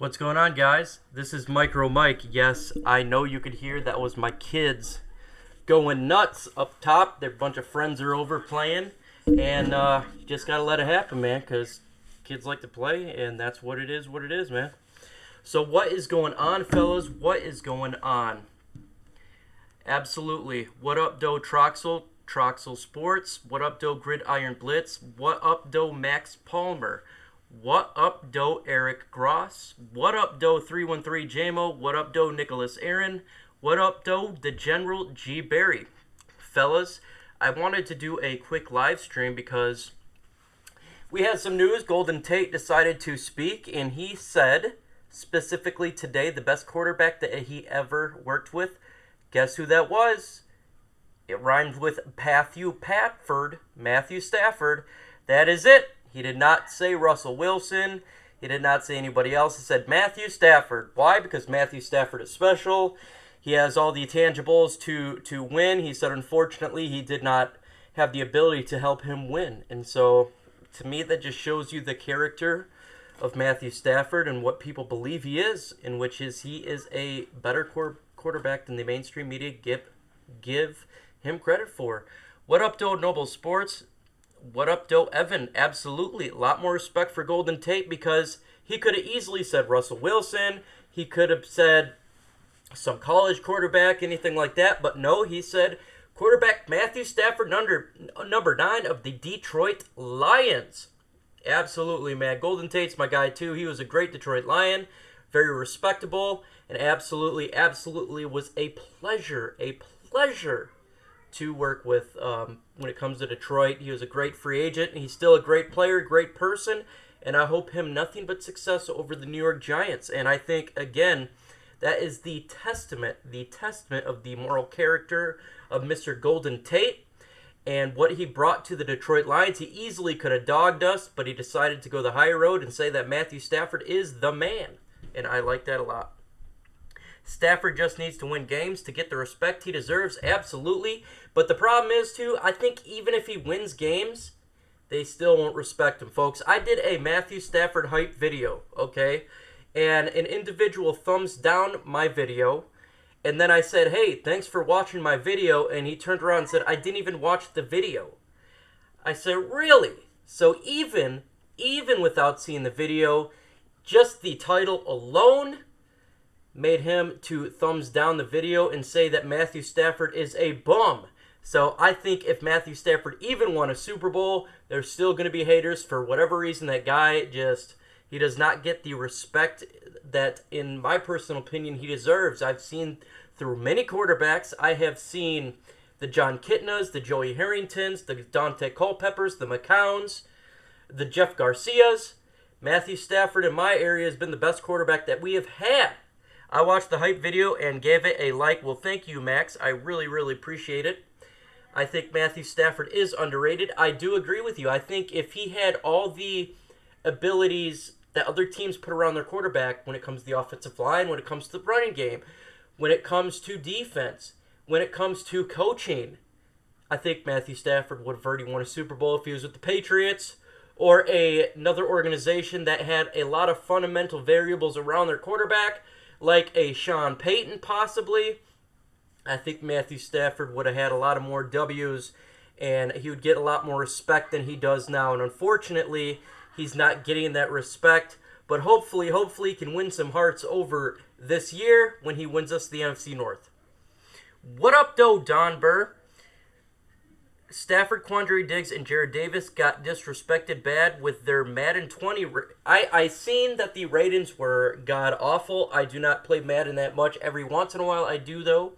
What's going on, guys? This is Micro Mike. Yes, I know you could hear that was my kids going nuts up top. Their bunch of friends are over playing, and you just gotta let it happen, man, because kids like to play, and that's what it is, man. So what is going on, fellas? What is going on? Absolutely. What up, Doe Troxel? Troxel Sports. What up, Doe Gridiron Blitz? What up, Doe Max Palmer? What up, Doe Eric Gross? What up, Doe 313 JMO? What up, Doe Nicholas Aaron? What up, Doe the General G Berry? Fellas, I wanted to do a quick live stream because we had some news. Golden Tate decided to speak, and he said, specifically today, the best quarterback that he ever worked with. Guess who that was? It rhymed with Matthew Stafford. That is it. He did not say Russell Wilson. He did not say anybody else. He said Matthew Stafford. Why? Because Matthew Stafford is special. He has all the tangibles to win. He said, unfortunately, he did not have the ability to help him win. And so, to me, that just shows you the character of Matthew Stafford and what people believe he is, in which he is a better quarterback than the mainstream media give him credit for. What up, Doe Noble Sports? What up, Doe Evan? Absolutely. A lot more respect for Golden Tate because he could have easily said Russell Wilson. He could have said some college quarterback, anything like that. But no, he said quarterback Matthew Stafford, number 9 of the Detroit Lions. Absolutely, man. Golden Tate's my guy, too. He was a great Detroit Lion. Very respectable. And absolutely was a pleasure to work with when it comes to Detroit. He was a great free agent, and he's still a great player, great person, and I hope him nothing but success over the New York Giants. And I think, again, that is the testament of the moral character of Mr. Golden Tate and what he brought to the Detroit Lions. He easily could have dogged us, but he decided to go the higher road and say that Matthew Stafford is the man, and I like that a lot. Stafford just needs to win games to get the respect he deserves, absolutely. But the problem is, too, I think even if he wins games, they still won't respect him, folks. I did a Matthew Stafford hype video, okay? And an individual thumbs down my video. And then I said, hey, thanks for watching my video. And he turned around and said, I didn't even watch the video. I said, really? So even without seeing the video, just the title alone made him to thumbs down the video and say that Matthew Stafford is a bum. So I think if Matthew Stafford even won a Super Bowl, there's still going to be haters for whatever reason. That guy he does not get the respect that, in my personal opinion, he deserves. I've seen through many quarterbacks. I have seen the John Kitnas, the Joey Harringtons, the Dante Culpeppers, the McCowns, the Jeff Garcias. Matthew Stafford in my area has been the best quarterback that we have had. I watched the hype video and gave it a like. Well, thank you, Max. I really appreciate it. I think Matthew Stafford is underrated. I do agree with you. I think if he had all the abilities that other teams put around their quarterback when it comes to the offensive line, when it comes to the running game, when it comes to defense, when it comes to coaching, I think Matthew Stafford would have already won a Super Bowl if he was with the Patriots or another organization that had a lot of fundamental variables around their quarterback, like a Sean Payton possibly. I think Matthew Stafford would have had a lot of more W's, and he would get a lot more respect than he does now. And unfortunately, he's not getting that respect. But hopefully he can win some hearts over this year when he wins us the NFC North. What up, though, Don Burr? Stafford, Quandre Diggs, and Jared Davis got disrespected bad with their Madden 20. I seen that the ratings were god-awful. I do not play Madden that much. Every once in a while I do, though.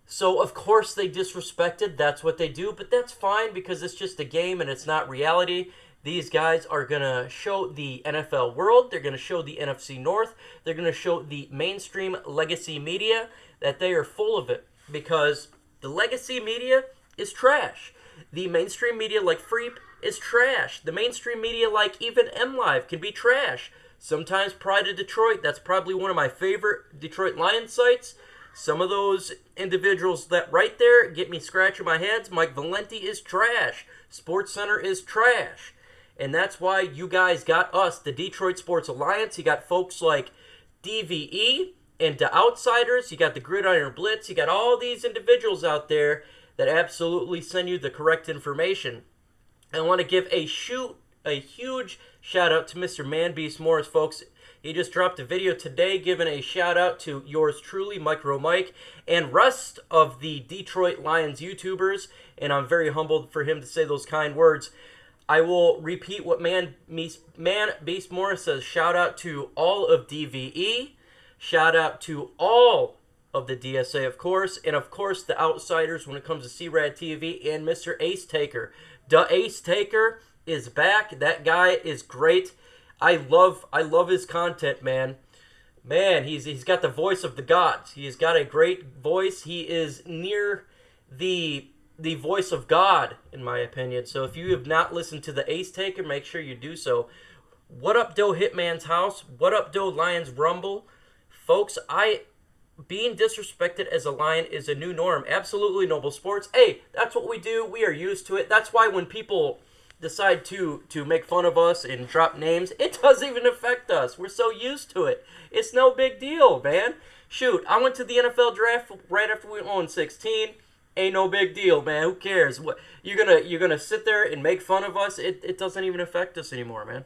So, of course, they disrespected. That's what they do. But that's fine because it's just a game and it's not reality. These guys are going to show the NFL world. They're going to show the NFC North. They're going to show the mainstream legacy media that they are full of it. Because the legacy media is trash. The mainstream media like Freep is trash. The mainstream media like even MLive can be trash. Sometimes Pride of Detroit, that's probably one of my favorite Detroit Lions sites. Some of those individuals that right there get me scratching my heads. Mike Valenti is trash. Sports Center is trash. And that's why you guys got us, the Detroit Sports Alliance. You got folks like DVE and the Outsiders. You got the Gridiron Blitz. You got all these individuals out there that absolutely send you the correct information. I want to give a huge shout out to Mr. Man Beast Morris, folks. He just dropped a video today giving a shout out to yours truly, Micro Mike, and rest of the Detroit Lions YouTubers, and I'm very humbled for him to say those kind words. I will repeat what Man Beast Morris says. Shout out to all of DVE. Shout out to all of the DSA, of course, and of course the Outsiders when it comes to C-Rad TV, and Mr. Ace Taker. The Ace Taker is back. That guy is great. I love his content, man. Man, he's got the voice of the gods. He's got a great voice. He is near the voice of God, in my opinion. So if you have not listened to the Ace Taker, make sure you do so. What up, Doe Hitman's House? What up, Doe Lions Rumble? Folks, being disrespected as a Lion is a new norm. Absolutely, Noble Sports. Hey, that's what we do. We are used to it. That's why when people decide to make fun of us and drop names, it doesn't even affect us. We're so used to it. It's no big deal, man. Shoot, I went to the NFL draft right after we won 16. Ain't no big deal, man. Who cares? What you're gonna sit there and make fun of us? It doesn't even affect us anymore, man.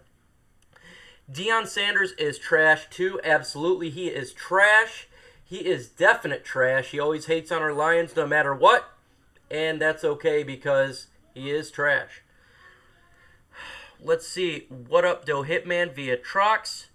Deion Sanders is trash too. Absolutely, he is trash. He is definite trash. He always hates on our Lions no matter what, and that's okay because he is trash. Let's see. What up, Doe Hitman via Trox.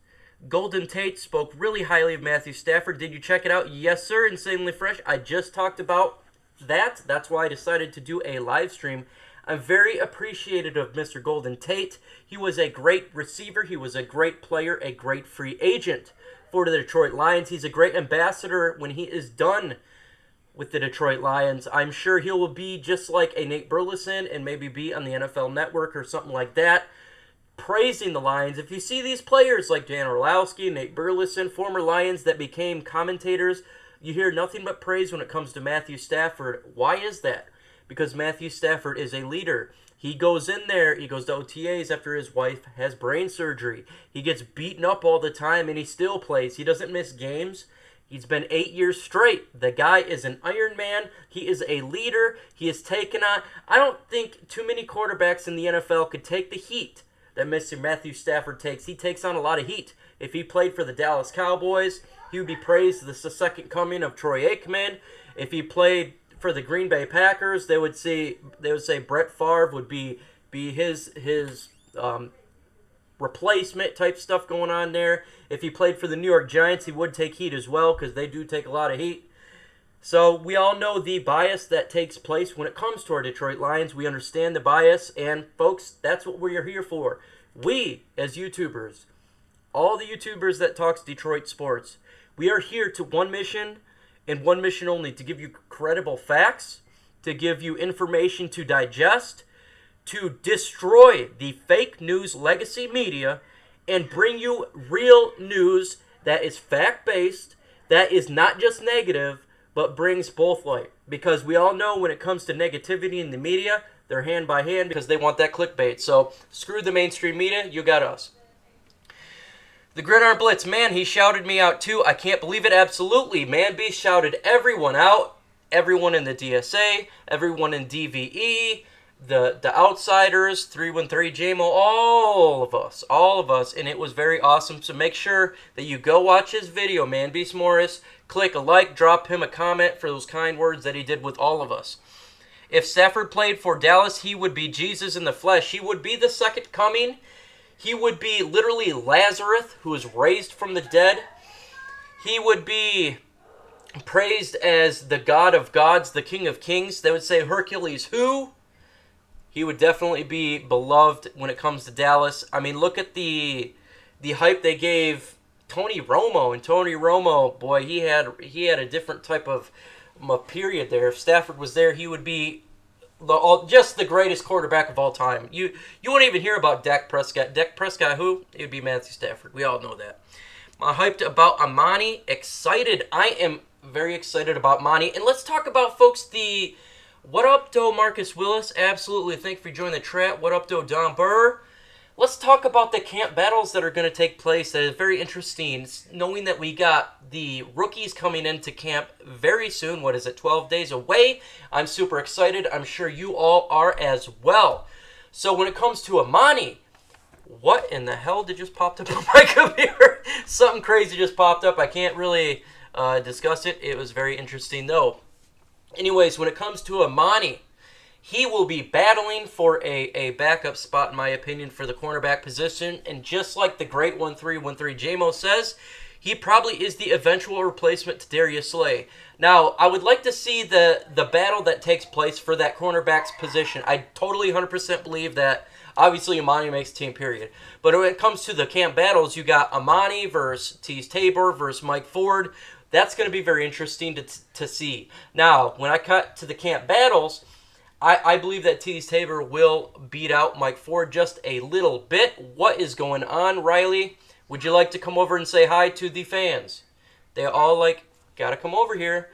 Golden Tate spoke really highly of Matthew Stafford. Did you check it out? Yes, sir. Insanely fresh. I just talked about that. That's why I decided to do a live stream. I'm very appreciative of Mr. Golden Tate. He was a great receiver. He was a great player, a great free agent for the Detroit Lions. He's a great ambassador when he is done with the Detroit Lions. I'm sure he will be just like a Nate Burleson and maybe be on the NFL Network or something like that, praising the Lions. If you see these players like Dan Orlowski, Nate Burleson, former Lions that became commentators, you hear nothing but praise when it comes to Matthew Stafford. Why is that? Because Matthew Stafford is a leader. He goes in there, he goes to OTAs after his wife has brain surgery. He gets beaten up all the time and he still plays. He doesn't miss games. He's been 8 years straight. The guy is an Iron Man. He is a leader. He is taken on. I don't think too many quarterbacks in the NFL could take the heat that Mr. Matthew Stafford takes. He takes on a lot of heat. If he played for the Dallas Cowboys, he would be praised as the second coming of Troy Aikman. If he played for the Green Bay Packers, they would say Brett Favre would be his replacement type stuff going on there. If he played for the New York Giants, he would take heat as well because they do take a lot of heat. So we all know the bias that takes place when it comes to our Detroit Lions. We understand the bias, and folks, that's what we're here for. We, as YouTubers, all the YouTubers that talks Detroit sports, we are here to one mission and one mission only, to give you credible facts, to give you information to digest, to destroy the fake news legacy media, and bring you real news that is fact-based, that is not just negative, but brings both light. Because we all know when it comes to negativity in the media, they're hand by hand because they want that clickbait. So screw the mainstream media, you got us. The Gridiron Blitz, man, he shouted me out too. I can't believe it. Absolutely. Man Beast shouted everyone out. Everyone in the DSA, everyone in DVE, the Outsiders, 313 JMO, all of us, and it was very awesome. So make sure that you go watch his video, Man Beast Morris. Click a like, drop him a comment for those kind words that he did with all of us. If Stafford played for Dallas, he would be Jesus in the flesh. He would be the second coming. He would be literally Lazarus, who was raised from the dead. He would be praised as the God of gods, the King of kings. They would say Hercules who? He would definitely be beloved when it comes to Dallas. I mean, look at the hype they gave Tony Romo. And Tony Romo, boy, he had a different type of period there. If Stafford was there, he would be just the greatest quarterback of all time. You won't even hear about Dak Prescott. Dak Prescott who? It would be Matthew Stafford. We all know that. I'm hyped about Amani. Excited. I am very excited about Amani. And let's talk about, folks, the what up, Doe Marcus Willis. Absolutely. Thank you for joining the chat. What up, Doe Don Burr. Let's talk about the camp battles that are going to take place. That is very interesting, knowing that we got the rookies coming into camp very soon. What is it, 12 days away? I'm super excited. I'm sure you all are as well. So when it comes to Amani, what in the hell did just pop up on my computer? Something crazy just popped up. I can't really discuss it. It was very interesting, though. Anyways, when it comes to Amani, he will be battling for a backup spot, in my opinion, for the cornerback position. And just like the great 1313 JMO says, he probably is the eventual replacement to Darius Slay. Now, I would like to see the battle that takes place for that cornerback's position. I totally 100% believe that, obviously, Amani makes the team, period. But when it comes to the camp battles, you got Amani versus Tease Tabor versus Mike Ford. That's going to be very interesting to see. Now, when I cut to the camp battles, I believe that Tease Tabor will beat out Mike Ford just a little bit. What is going on, Riley? Would you like to come over and say hi to the fans? They all gotta come over here.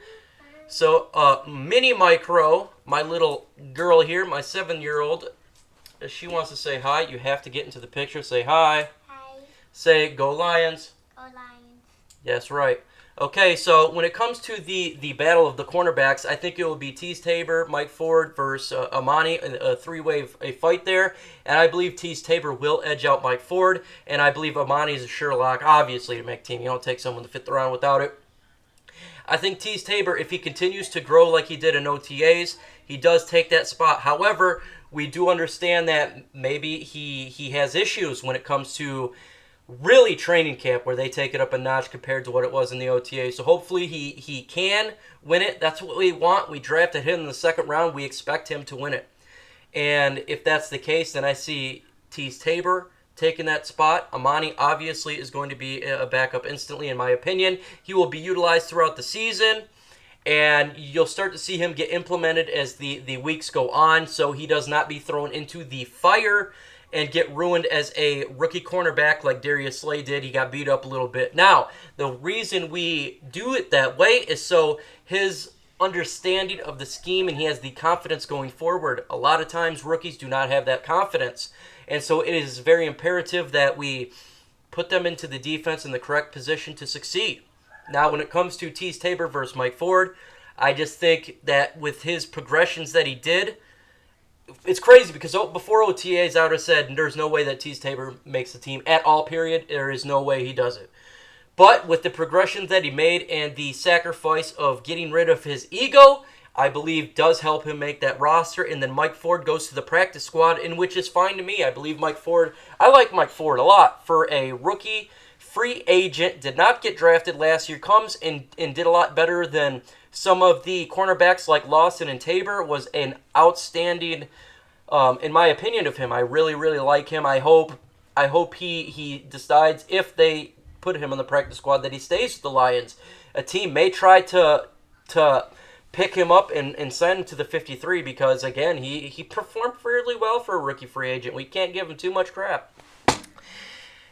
So, Mini Micro, my little girl here, my 7-year-old, she wants to say hi. You have to get into the picture. Say hi. Hi. Say, go Lions. Go Lions. That's right. Okay, so when it comes to the battle of the cornerbacks, I think it will be Tease Tabor, Mike Ford versus Amani, a three-way fight there. And I believe Tease Tabor will edge out Mike Ford. And I believe Amani is a sure lock, obviously, to make team. You don't take someone to fit the round without it. I think Tease Tabor, if he continues to grow like he did in OTAs, he does take that spot. However, we do understand that maybe he has issues when it comes to really training camp, where they take it up a notch compared to what it was in the OTA. So hopefully he can win it. That's what we want. We drafted him in the second round. We expect him to win it. And if that's the case, then I see Tease Tabor taking that spot. Amani obviously is going to be a backup instantly, in my opinion. He will be utilized throughout the season, and you'll start to see him get implemented as the weeks go on, so he does not be thrown into the fire and get ruined as a rookie cornerback like Darius Slay did. He got beat up a little bit. Now, the reason we do it that way is so his understanding of the scheme and he has the confidence going forward. A lot of times rookies do not have that confidence. And so it is very imperative that we put them into the defense in the correct position to succeed. Now, when it comes to Tease Tabor versus Mike Ford, I just think that with his progressions that he did, it's crazy because before OTAs, I would have said there's no way that Tease Tabor makes the team at all, period. There is no way he does it. But with the progression that he made and the sacrifice of getting rid of his ego, I believe does help him make that roster. And then Mike Ford goes to the practice squad, in which is fine to me. I believe I like Mike Ford a lot. For a rookie free agent, did not get drafted last year, comes and did a lot better than some of the cornerbacks like Lawson and Tabor. Was an outstanding, in my opinion, of him. I really, really like him. I hope he decides, if they put him on the practice squad, that he stays with the Lions. A team may try to pick him up and send him to the 53 because, again, he performed fairly well for a rookie free agent. We can't give him too much crap.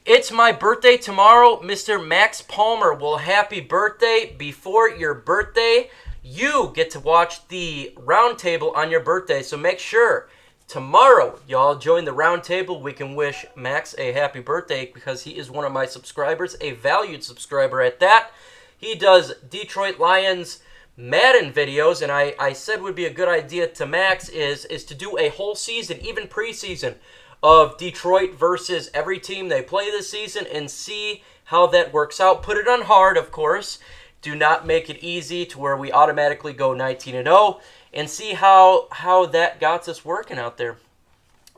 It's my birthday tomorrow, Mr. Max Palmer. Well, happy birthday. Before your birthday, you get to watch the roundtable on your birthday. So make sure tomorrow y'all join the roundtable. We can wish Max a happy birthday because he is one of my subscribers, a valued subscriber at that. He does Detroit Lions Madden videos, and I said would be a good idea to Max is to do a whole season, even preseason, of Detroit versus every team they play this season and see how that works out. Put it on hard, of course. Do not make it easy to where we automatically go 19-0 and see how that got us working out there.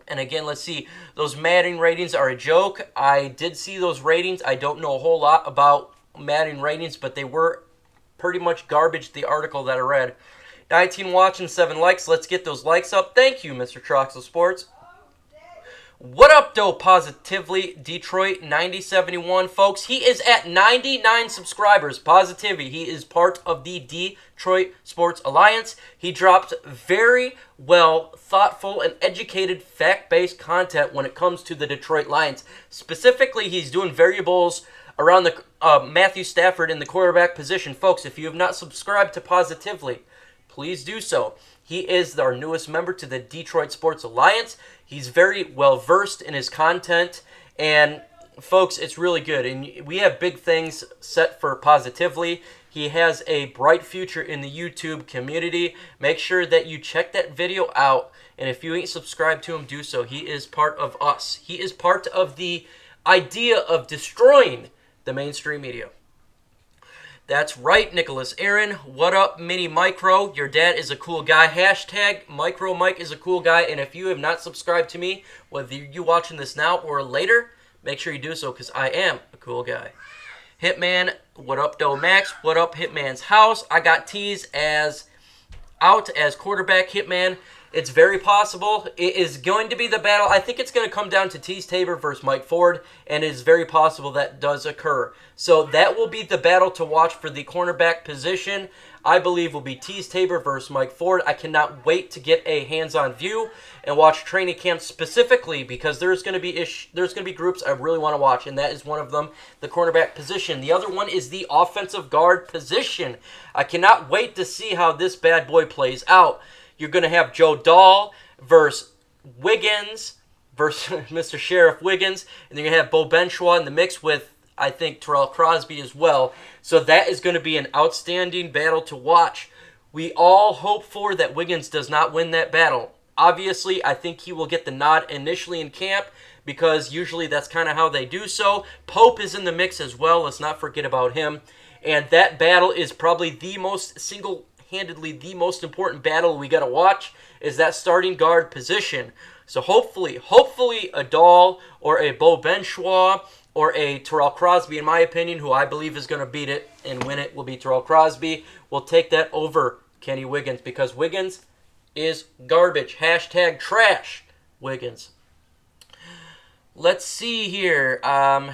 And again, let's see. Those Madden ratings are a joke. I did see those ratings. I don't know a whole lot about Madden ratings, but they were pretty much garbage, the article that I read. 19 watching, 7 likes. Let's get those likes up. Thank you, Mr. Troxel Sports. What up, though, positively, Detroit 9071, folks. He is at 99 subscribers. Positivity. He is part of the Detroit Sports Alliance. He drops very well thoughtful and educated fact-based content when it comes to the Detroit Lions. Specifically, he's doing variables around the Matthew Stafford in the quarterback position. Folks, if you have not subscribed to Positively, please do so. He is our newest member to the Detroit Sports Alliance. He's very well versed in his content, and folks, it's really good. And we have big things set for Positively. He has a bright future in the YouTube community. Make sure that you check that video out. And if you ain't subscribed to him, do so. He is part of us. He is part of the idea of destroying the mainstream media. That's right, Nicholas Aaron. What up, Mini Micro? Your dad is a cool guy. Hashtag Micro Mike is a cool guy. And if you have not subscribed to me, whether you're watching this now or later, make sure you do so because I am a cool guy. Hitman, what up, Doe Max? What up, Hitman's house? I got Tease out as quarterback. Hitman, it's very possible. It is going to be the battle. I think it's going to come down to Tease Tabor versus Mike Ford, and it is very possible that does occur. So that will be the battle to watch for the cornerback position. I believe will be Tease Tabor versus Mike Ford. I cannot wait to get a hands-on view and watch training camp specifically because there's going to be groups I really want to watch, and that is one of them, the cornerback position. The other one is the offensive guard position. I cannot wait to see how this bad boy plays out. You're going to have Joe Dahl versus Wiggins versus Mr. Sheriff Wiggins, and then you're going to have Bo Benshaw in the mix with, I think, Terrell Crosby as well. So that is going to be an outstanding battle to watch. We all hope for that Wiggins does not win that battle. Obviously, I think he will get the nod initially in camp because usually that's kind of how they do so. Pope is in the mix as well. Let's not forget about him. And that battle is probably the most single-handedly the most important battle we got to watch is that starting guard position. So hopefully a Dahl or a Bo Benshaw or a Terrell Crosby, in my opinion, who I believe is going to beat it and win it, will be Terrell Crosby. We'll take that over Kenny Wiggins because Wiggins is garbage. Hashtag trash Wiggins. Let's see here.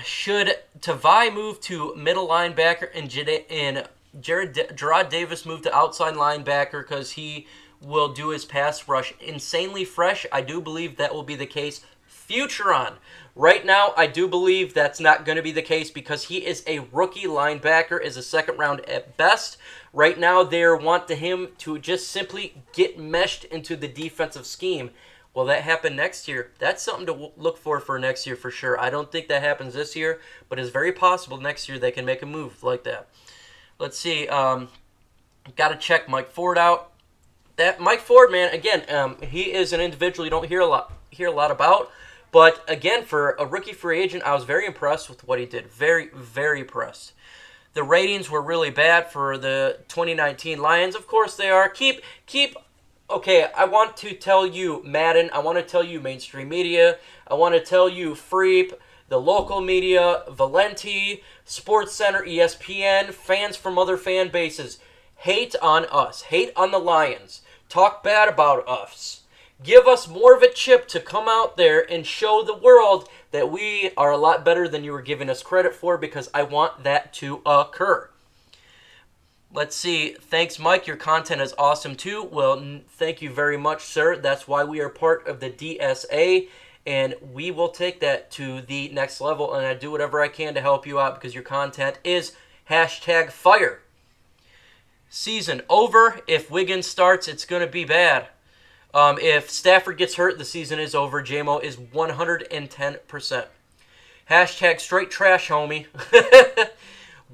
Should Tavai move to middle linebacker and Gerard Davis move to outside linebacker because he will do his pass rush insanely fresh? I do believe that will be the case. Future on. Right now, I do believe that's not going to be the case because he is a rookie linebacker, is a second round at best. Right now, they want him to just simply get meshed into the defensive scheme. Will that happen next year? That's something to look for next year for sure. I don't think that happens this year, but it's very possible next year they can make a move like that. Let's see. Got to check Mike Ford out. That Mike Ford, man, again, he is an individual you don't hear a lot about. But again, for a rookie free agent, I was very impressed with what he did. Very, very impressed. The ratings were really bad for the 2019 Lions. Of course they are. Okay, I want to tell you Madden. I want to tell you mainstream media. I want to tell you Freep, the local media, Valenti, Sports Center, ESPN, fans from other fan bases. Hate on us. Hate on the Lions. Talk bad about us. Give us more of a chip to come out there and show the world that we are a lot better than you were giving us credit for because I want that to occur. Let's see. Thanks, Mike. Your content is awesome, too. Well, thank you very much, sir. That's why we are part of the DSA, and we will take that to the next level, and I do whatever I can to help you out because your content is #fire. Season over. If Wiggins starts, it's going to be bad. If Stafford gets hurt, the season is over. JMO is 110%. #straight trash, homie.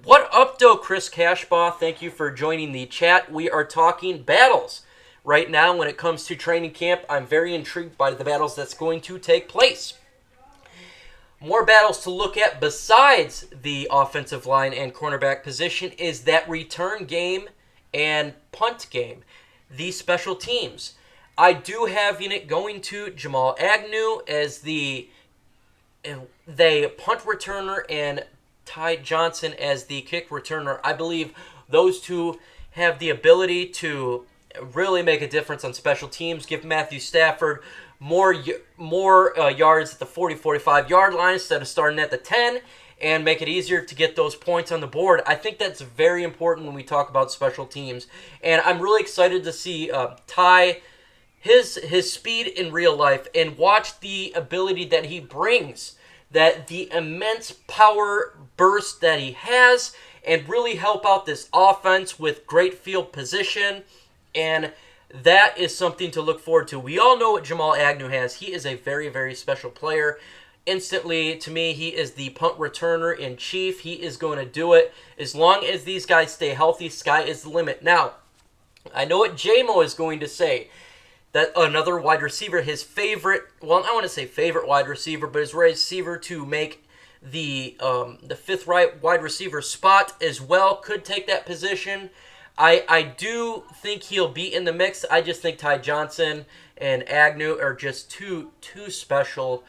What up, though, Chris Cashbaugh? Thank you for joining the chat. We are talking battles. Right now, when it comes to training camp, I'm very intrigued by the battles that's going to take place. More battles to look at besides the offensive line and cornerback position is that return game and punt game. These special teams. I do have it going to Jamal Agnew as the punt returner and Ty Johnson as the kick returner. I believe those two have the ability to really make a difference on special teams. Give Matthew Stafford more yards at the 40-45 yard line instead of starting at the 10 and make it easier to get those points on the board. I think that's very important when we talk about special teams. And I'm really excited to see Ty, his speed in real life, and watch the ability that he brings, that the immense power burst that he has, and really help out this offense with great field position And that is something to look forward to. We all know what Jamal Agnew has. He is a very, very special player. Instantly, to me, he is the punt returner in chief. He is going to do it. As long as these guys stay healthy, sky is the limit. Now, I know what J-Mo is going to say. That another wide receiver, his favorite, well, I want to say favorite wide receiver, but his receiver to make the fifth wide receiver spot as well could take that position. I do think he'll be in the mix. I just think Ty Johnson and Agnew are just too special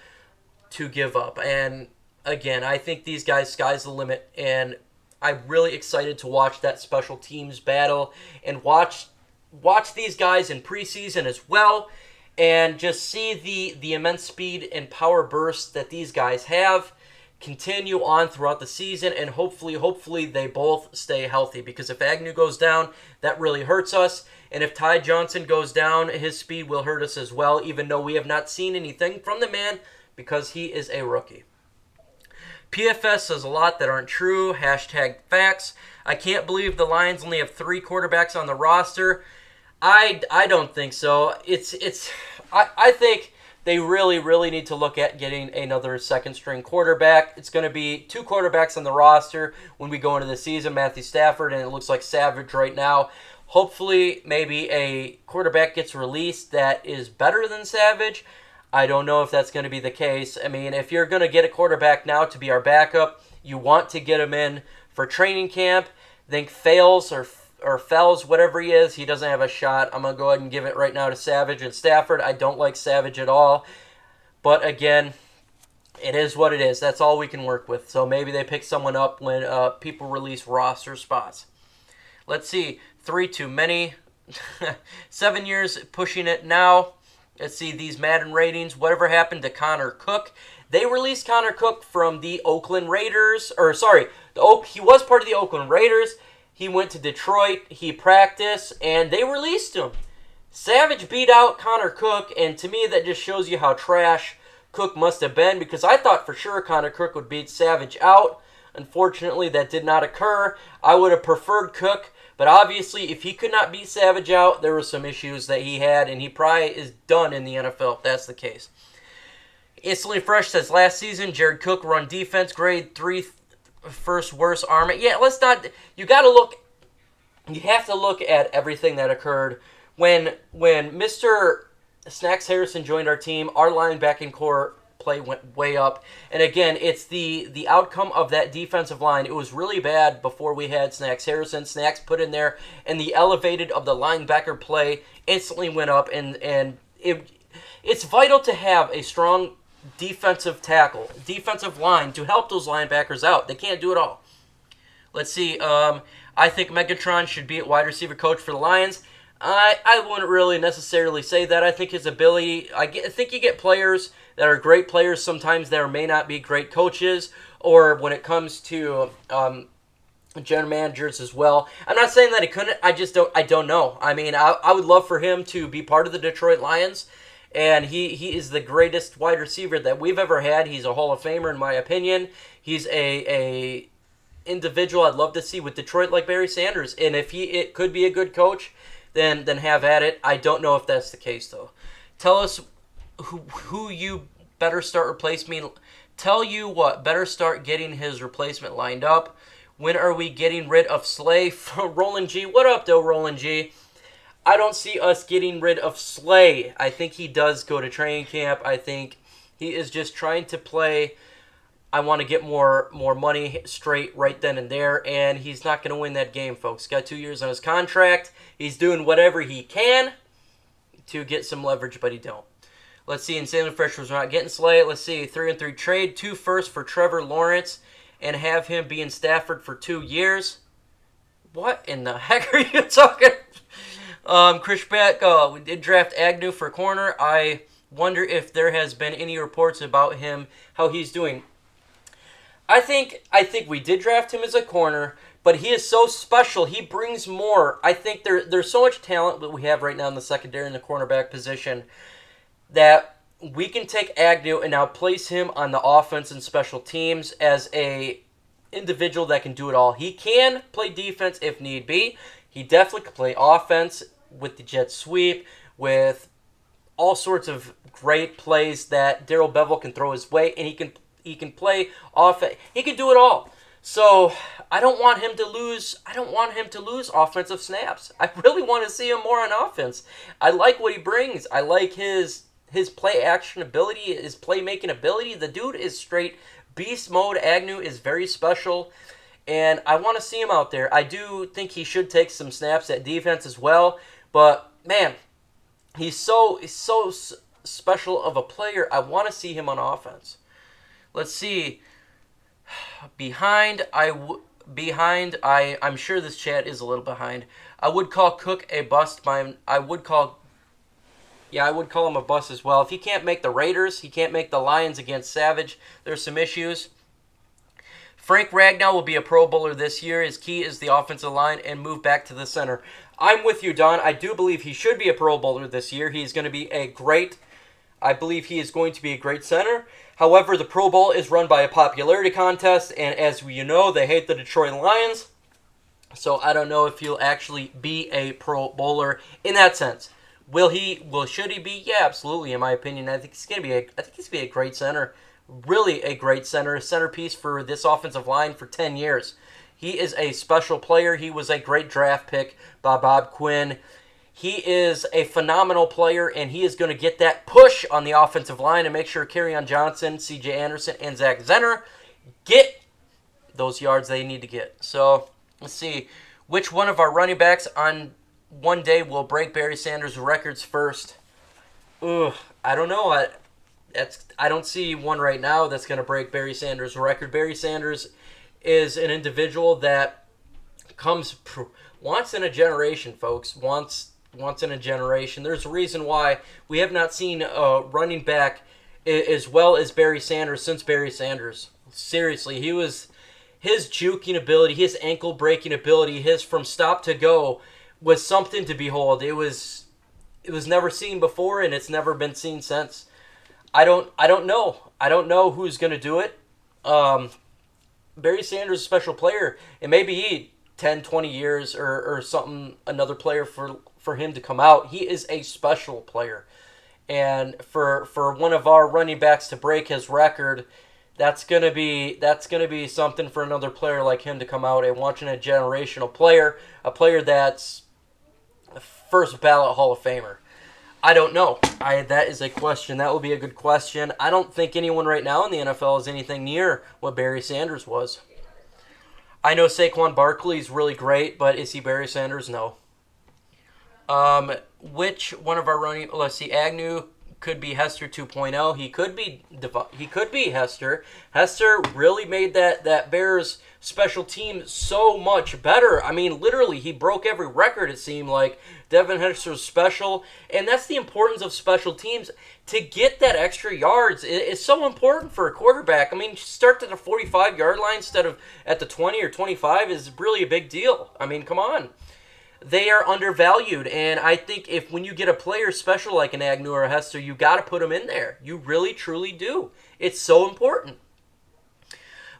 to give up. And again, I think these guys, sky's the limit. And I'm really excited to watch that special teams battle and watch these guys in preseason as well, and just see the immense speed and power bursts that these guys have continue on throughout the season, and hopefully they both stay healthy, because if Agnew goes down, that really hurts us, and if Ty Johnson goes down, his speed will hurt us as well, even though we have not seen anything from the man because he is a rookie. PFS says a lot that aren't true. Hashtag facts. I can't believe the Lions only have 3 quarterbacks on the roster. I don't think so. I think they really need to look at getting another second-string quarterback. It's going to be 2 quarterbacks on the roster when we go into the season, Matthew Stafford, and it looks like Savage right now. Hopefully, maybe a quarterback gets released that is better than Savage. I don't know if that's going to be the case. I mean, if you're going to get a quarterback now to be our backup, you want to get him in for training camp. Think fails or Fells, whatever he is, he doesn't have a shot. I'm going to go ahead and give it right now to Savage and Stafford. I don't like Savage at all. But again, it is what it is. That's all we can work with. So maybe they pick someone up when people release roster spots. Let's see. 3 too many. 7 years pushing it now. Let's see these Madden ratings. Whatever happened to Connor Cook? They released Connor Cook from the Oakland Raiders. He was part of the Oakland Raiders. He went to Detroit, he practiced, and they released him. Savage beat out Connor Cook, and to me that just shows you how trash Cook must have been, because I thought for sure Connor Cook would beat Savage out. Unfortunately, that did not occur. I would have preferred Cook, but obviously if he could not beat Savage out, there were some issues that he had, and he probably is done in the NFL if that's the case. Instantly Fresh says, last season, Jared Cook run defense, grade 3 first worst arm. Yeah, let's not. You have to look at everything that occurred when Mr. Snacks Harrison joined our team. Our linebacking core play went way up, and again, it's the outcome of that defensive line. It was really bad before we had Snacks Harrison. Snacks put in there, and the elevated of the linebacker play instantly went up, and it's vital to have a strong defensive line to help those linebackers out. They can't do it all. Let's see. I think Megatron should be a wide receiver coach for the Lions. I wouldn't really necessarily say that. I think his ability, I think you get players that are great players. Sometimes there may not be great coaches, or when it comes to general managers as well. I'm not saying that he couldn't. I don't know. I mean, I would love for him to be part of the Detroit Lions. And he is the greatest wide receiver that we've ever had. He's a Hall of Famer, in my opinion. He's a individual I'd love to see with Detroit like Barry Sanders. And if it could be a good coach, then have at it. I don't know if that's the case, though. Tell us who you better start replacing. Tell you what, better start getting his replacement lined up. When are we getting rid of Slay? Roland G. What up, though, Roland G.? I don't see us getting rid of Slay. I think he does go to training camp. I think he is just trying to play. I want to get more money straight right then and there, and he's not going to win that game, folks. He's got 2 years on his contract. He's doing whatever he can to get some leverage, but he don't. Let's see. Insanely Fresh was not getting Slay. Let's see. 3-3 trade. 2 firsts for Trevor Lawrence and have him be in Stafford for 2 years. What in the heck are you talking? Chris Beck, we did draft Agnew for corner. I wonder if there has been any reports about him, how he's doing. I think we did draft him as a corner, but he is so special. He brings more. I think there's so much talent that we have right now in the secondary and the cornerback position that we can take Agnew and now place him on the offense and special teams as a individual that can do it all. He can play defense if need be. He definitely can play offense with the jet sweep, with all sorts of great plays that Darrell Bevell can throw his way, and he can play off. He can do it all. So I don't want him to lose. I don't want him to lose offensive snaps. I really want to see him more on offense. I like what he brings. I like his play action ability, his playmaking ability. The dude is straight beast mode. Agnew is very special, and I want to see him out there. I do think he should take some snaps at defense as well. But man, he's so special of a player. I want to see him on offense. Let's see. I'm sure this chat is a little behind. I would call Cook a bust. I would call him a bust as well. If he can't make the Raiders, he can't make the Lions against Savage. There's some issues. Frank Ragnow will be a Pro Bowler this year. His key is the offensive line and move back to the center. I'm with you, Don. I do believe he should be a Pro Bowler this year. I believe he is going to be a great center. However, the Pro Bowl is run by a popularity contest, and as you know, they hate the Detroit Lions. So I don't know if he'll actually be a Pro Bowler in that sense. Should he be? Yeah, absolutely. In my opinion, I think he's going to be a great center. Really a great center, a centerpiece for this offensive line for 10 years. He is a special player. He was a great draft pick by Bob Quinn. He is a phenomenal player, and he is going to get that push on the offensive line and make sure Kerryon Johnson, C.J. Anderson, and Zach Zenner get those yards they need to get. So let's see. Which one of our running backs on one day will break Barry Sanders' records first? I don't know. I don't see one right now that's going to break Barry Sanders' record. Barry Sanders is an individual that comes once in a generation, folks. Once in a generation. There's a reason why we have not seen a running back as well as Barry Sanders since Barry Sanders. Seriously, his juking ability, his ankle breaking ability, his from stop to go was something to behold. It was never seen before, and it's never been seen since. I don't know. I don't know who's going to do it. Barry Sanders is a special player. It may be 10, 20 years or something, another player for him to come out. He is a special player. And for one of our running backs to break his record, that's gonna be something for another player like him to come out and watching a generational player, a player that's a first ballot Hall of Famer. I don't know. That is a question. That will be a good question. I don't think anyone right now in the NFL is anything near what Barry Sanders was. I know Saquon Barkley is really great, but is he Barry Sanders? No. Which one of our running? Let's see. Agnew could be Hester 2.0. He could be Hester. Hester really made that Bears special team so much better. I mean, literally, he broke every record, it seemed like. Devin Hester's special, and that's the importance of special teams. To get that extra yards is so important for a quarterback. I mean, start at the 45-yard line instead of at the 20 or 25 is really a big deal. I mean, come on. They are undervalued, and I think when you get a player special like an Agnew or a Hester, you got to put them in there. You really, truly do. It's so important.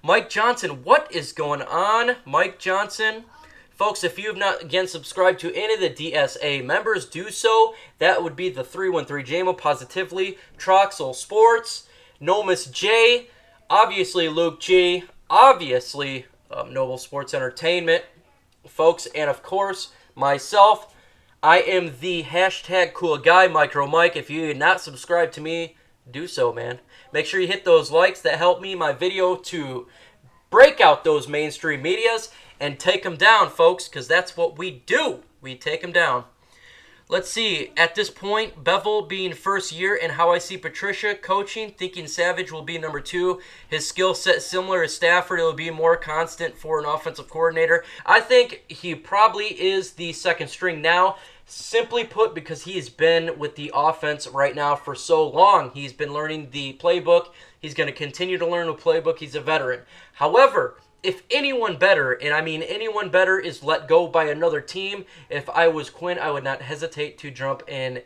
Mike Johnson, what is going on? Mike Johnson. Folks, if you have not, again, subscribed to any of the DSA members, do so. That would be the 313 JMO, Positively, Troxel Sports, Nomus J, obviously Luke G, obviously Noble Sports Entertainment, folks, and of course, myself. I am the #cool guy, Micro Mike. If you did not subscribe to me, do so, man. Make sure you hit those likes that help me, my video, to break out those mainstream medias and take them down, folks, because that's what we do. We take them down. Let's see. At this point, Bevell being first year and how I see Patricia coaching, thinking Savage will be number 2. His skill set similar as Stafford. It will be more constant for an offensive coordinator. I think he probably is the second string now. Simply put, because he's been with the offense right now for so long. He's been learning the playbook. He's going to continue to learn the playbook. He's a veteran. However, if anyone better, and I mean anyone better, is let go by another team, if I was Quinn, I would not hesitate to jump and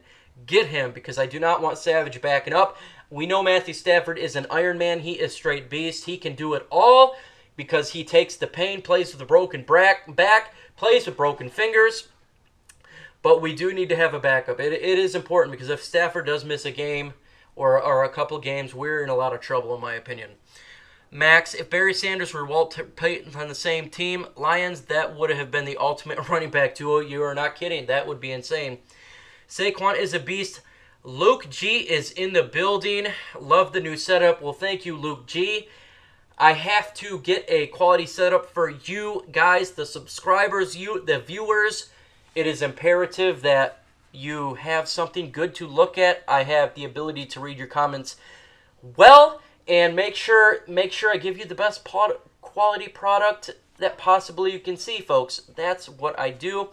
get him because I do not want Savage backing up. We know Matthew Stafford is an Iron Man. He is straight beast. He can do it all because he takes the pain, plays with a broken back, plays with broken fingers. But we do need to have a backup. It is important because if Stafford does miss a game or a couple games, we're in a lot of trouble, in my opinion. Max, if Barry Sanders or Walter Payton on the same team, Lions, that would have been the ultimate running back duo. You are not kidding. That would be insane. Saquon is a beast. Luke G is in the building. Love the new setup. Well, thank you, Luke G. I have to get a quality setup for you guys, the subscribers, you, the viewers. It is imperative that you have something good to look at. I have the ability to read your comments well, and make sure I give you the best quality product that possibly you can see, folks. That's what I do.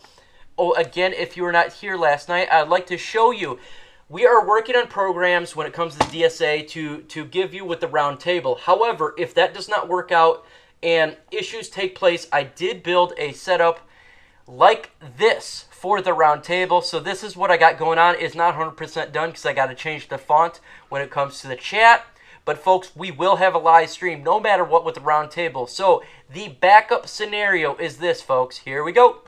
Oh, again, if you were not here last night, I'd like to show you. We are working on programs when it comes to DSA to give you with the round table. However, if that does not work out and issues take place, I did build a setup like this for the round table. So this is what I got going on. It's not 100% done because I got to change the font when it comes to the chat. But folks, we will have a live stream no matter what with the round table. So the backup scenario is this, folks. Here we go.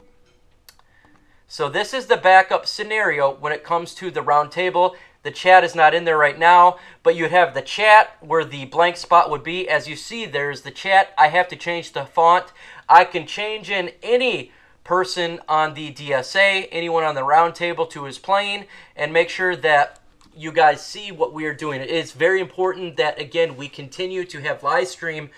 So this is the backup scenario when it comes to the round table. The chat is not in there right now, but you have the chat where the blank spot would be. As you see, there's the chat. I have to change the font. I can change in any person on the DSA, anyone on the round table to his playing, and make sure that you guys see what we are doing. It is very important that, again, we continue to have live stream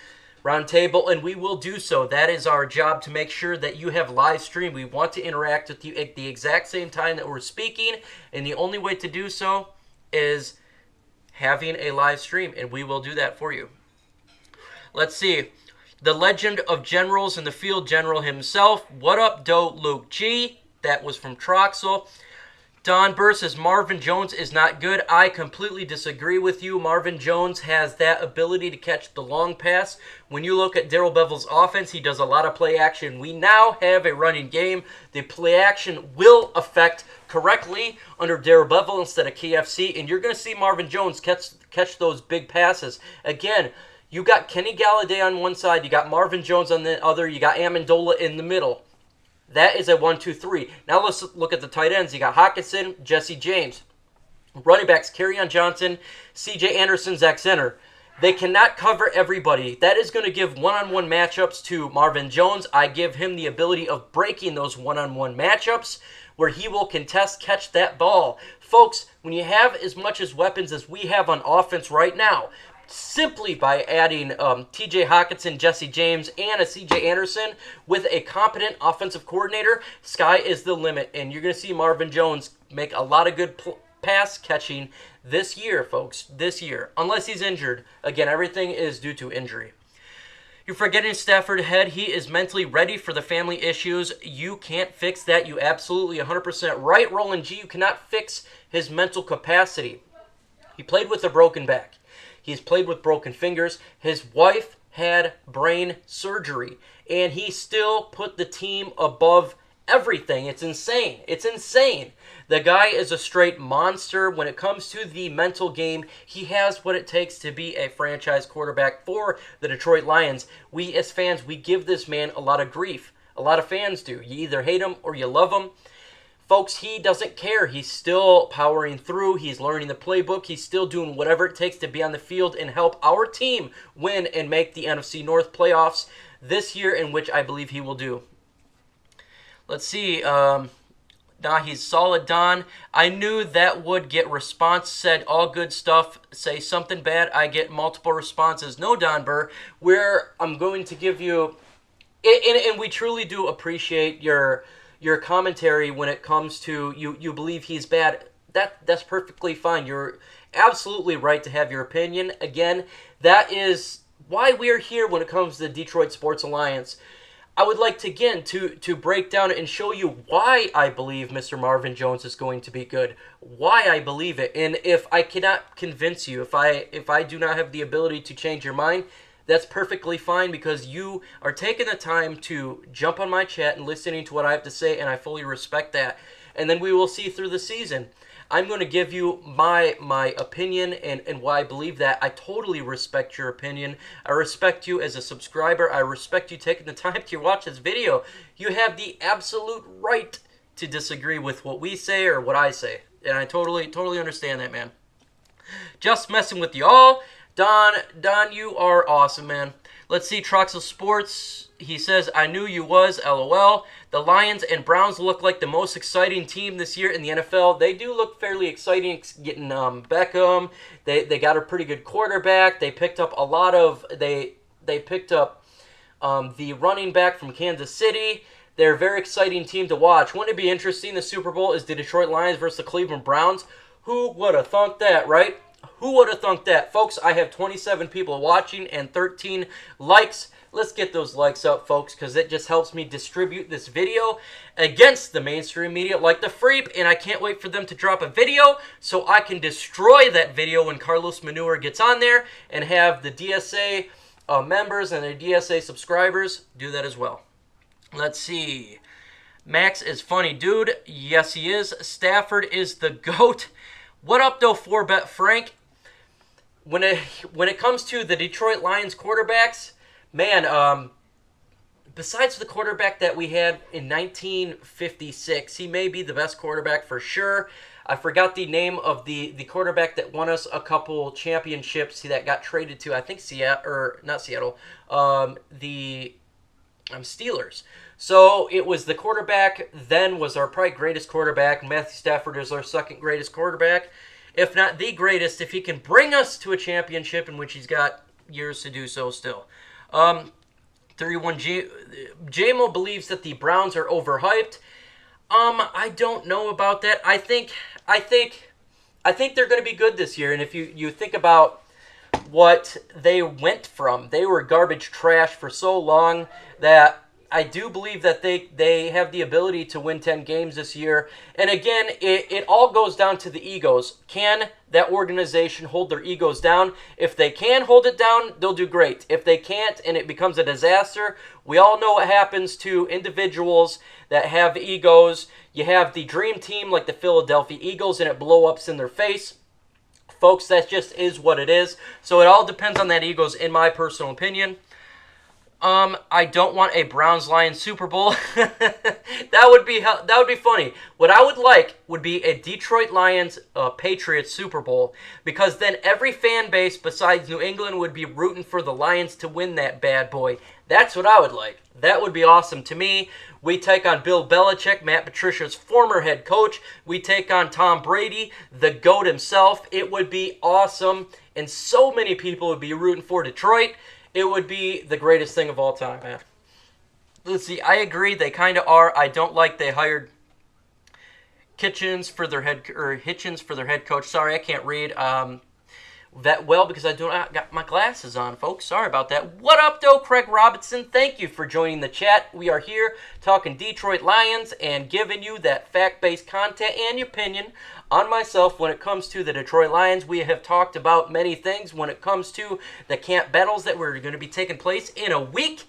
round table, and we will do so. That is our job, to make sure that you have live stream. We want to interact with you at the exact same time that we're speaking, and the only way to do so is having a live stream, and we will do that for you. Let's see. The legend of generals in the field general himself. What up, Doe Luke G? That was from Troxel. Don Burr says Marvin Jones is not good. I completely disagree with you. Marvin Jones has that ability to catch the long pass. When you look at Darrell Bevell's offense, he does a lot of play action. We now have a running game. The play action will affect correctly under Darrell Bevell instead of KFC, and you're going to see Marvin Jones catch those big passes. Again, you got Kenny Galladay on one side, you got Marvin Jones on the other, you got Amendola in the middle. That is a 1-2-3. Now let's look at the tight ends. You got Hockenson, Jesse James. Running backs, Kerryon Johnson, C.J. Anderson, Zach Zenner. They cannot cover everybody. That is going to give one-on-one matchups to Marvin Jones. I give him the ability of breaking those one-on-one matchups where he will contest, catch that ball. Folks, when you have as much as weapons as we have on offense right now, simply by adding T.J. Hockenson, Jesse James, and a C.J. Anderson with a competent offensive coordinator, sky is the limit. And you're going to see Marvin Jones make a lot of good pass catching this year, folks, this year. Unless he's injured. Again, everything is due to injury. You're forgetting Stafford ahead. He is mentally ready for the family issues. You can't fix that. You absolutely 100% right, Roland G. You cannot fix his mental capacity. He played with a broken back. He's played with broken fingers. His wife had brain surgery, and he still put the team above everything. It's insane. It's insane. The guy is a straight monster when it comes to the mental game. He has what it takes to be a franchise quarterback for the Detroit Lions. We as fans, we give this man a lot of grief. A lot of fans do. You either hate him or you love him. Folks, he doesn't care. He's still powering through. He's learning the playbook. He's still doing whatever it takes to be on the field and help our team win and make the NFC North playoffs this year, in which I believe he will do. Let's see. He's solid, Don. I knew that would get response. Said all good stuff. Say something bad, I get multiple responses. No, Don Burr. I'm going to give you... And we truly do appreciate your commentary when it comes to you believe he's bad. That's perfectly fine. You're absolutely right to have your opinion. Again, that is why we're here when it comes to the Detroit Sports Alliance. I would like to break down and show you why I believe Mr. Marvin Jones is going to be good, why I believe it. And if I cannot convince you, if I do not have the ability to change your mind, that's perfectly fine, because you are taking the time to jump on my chat and listening to what I have to say, and I fully respect that. And then we will see through the season. I'm going to give you my opinion and why I believe that. I totally respect your opinion. I respect you as a subscriber. I respect you taking the time to watch this video. You have the absolute right to disagree with what we say or what I say. And I totally understand that, man. Just messing with you all. Don, you are awesome, man. Let's see, Troxel Sports. He says, I knew you was, LOL. The Lions and Browns look like the most exciting team this year in the NFL. They do look fairly exciting, getting Beckham. They got a pretty good quarterback. They picked up a lot of... They picked up the running back from Kansas City. They're a very exciting team to watch. Wouldn't it be interesting? The Super Bowl is the Detroit Lions versus the Cleveland Browns. Who would have thunk that, right? Who would have thunk that? Folks, I have 27 people watching and 13 likes. Let's get those likes up, folks, because it just helps me distribute this video against the mainstream media like the Freep, and I can't wait for them to drop a video so I can destroy that video when Carlos Manure gets on there and have the DSA members and the DSA subscribers do that as well. Let's see. Max is funny, dude. Yes, he is. Stafford is the GOAT. What up, though, 4Bet Frank? When it comes to the Detroit Lions quarterbacks, man, besides the quarterback that we had in 1956, he may be the best quarterback for sure. I forgot the name of the quarterback that won us a couple championships that got traded to, I think, the Steelers. So it was the quarterback then was our probably greatest quarterback. Matthew Stafford is our second greatest quarterback, if not the greatest, if he can bring us to a championship, in which he's got years to do so still. 31 JMO believes that the Browns are overhyped. I don't know about that. I think they're going to be good this year. And if you think about what they went from, they were garbage trash for so long that I do believe that they have the ability to win 10 games this year. And again, it all goes down to the egos. Can that organization hold their egos down? If they can hold it down, they'll do great. If they can't and it becomes a disaster, we all know what happens to individuals that have egos. You have the dream team like the Philadelphia Eagles and it blow ups in their face. Folks, that just is what it is. So it all depends on that egos, in my personal opinion. I don't want a Browns-Lions Super Bowl. that would be funny. What I would like would be a Detroit Lions Patriots Super Bowl, because then every fan base besides New England would be rooting for the Lions to win that bad boy. That's what I would like. That would be awesome to me. We take on Bill Belichick, Matt Patricia's former head coach. We take on Tom Brady, the GOAT himself. It would be awesome, and so many people would be rooting for Detroit. It would be the greatest thing of all time, man. Let's see. I agree. They kind of are. I don't like they hired Hitchens for their head coach. Sorry, I can't read that well because I don't got my glasses on, folks. Sorry about that. What up, though, Craig Robinson? Thank you for joining the chat. We are here talking Detroit Lions and giving you that fact-based content and your opinion on myself when it comes to the Detroit Lions. We have talked about many things when it comes to the camp battles that were going to be taking place in a week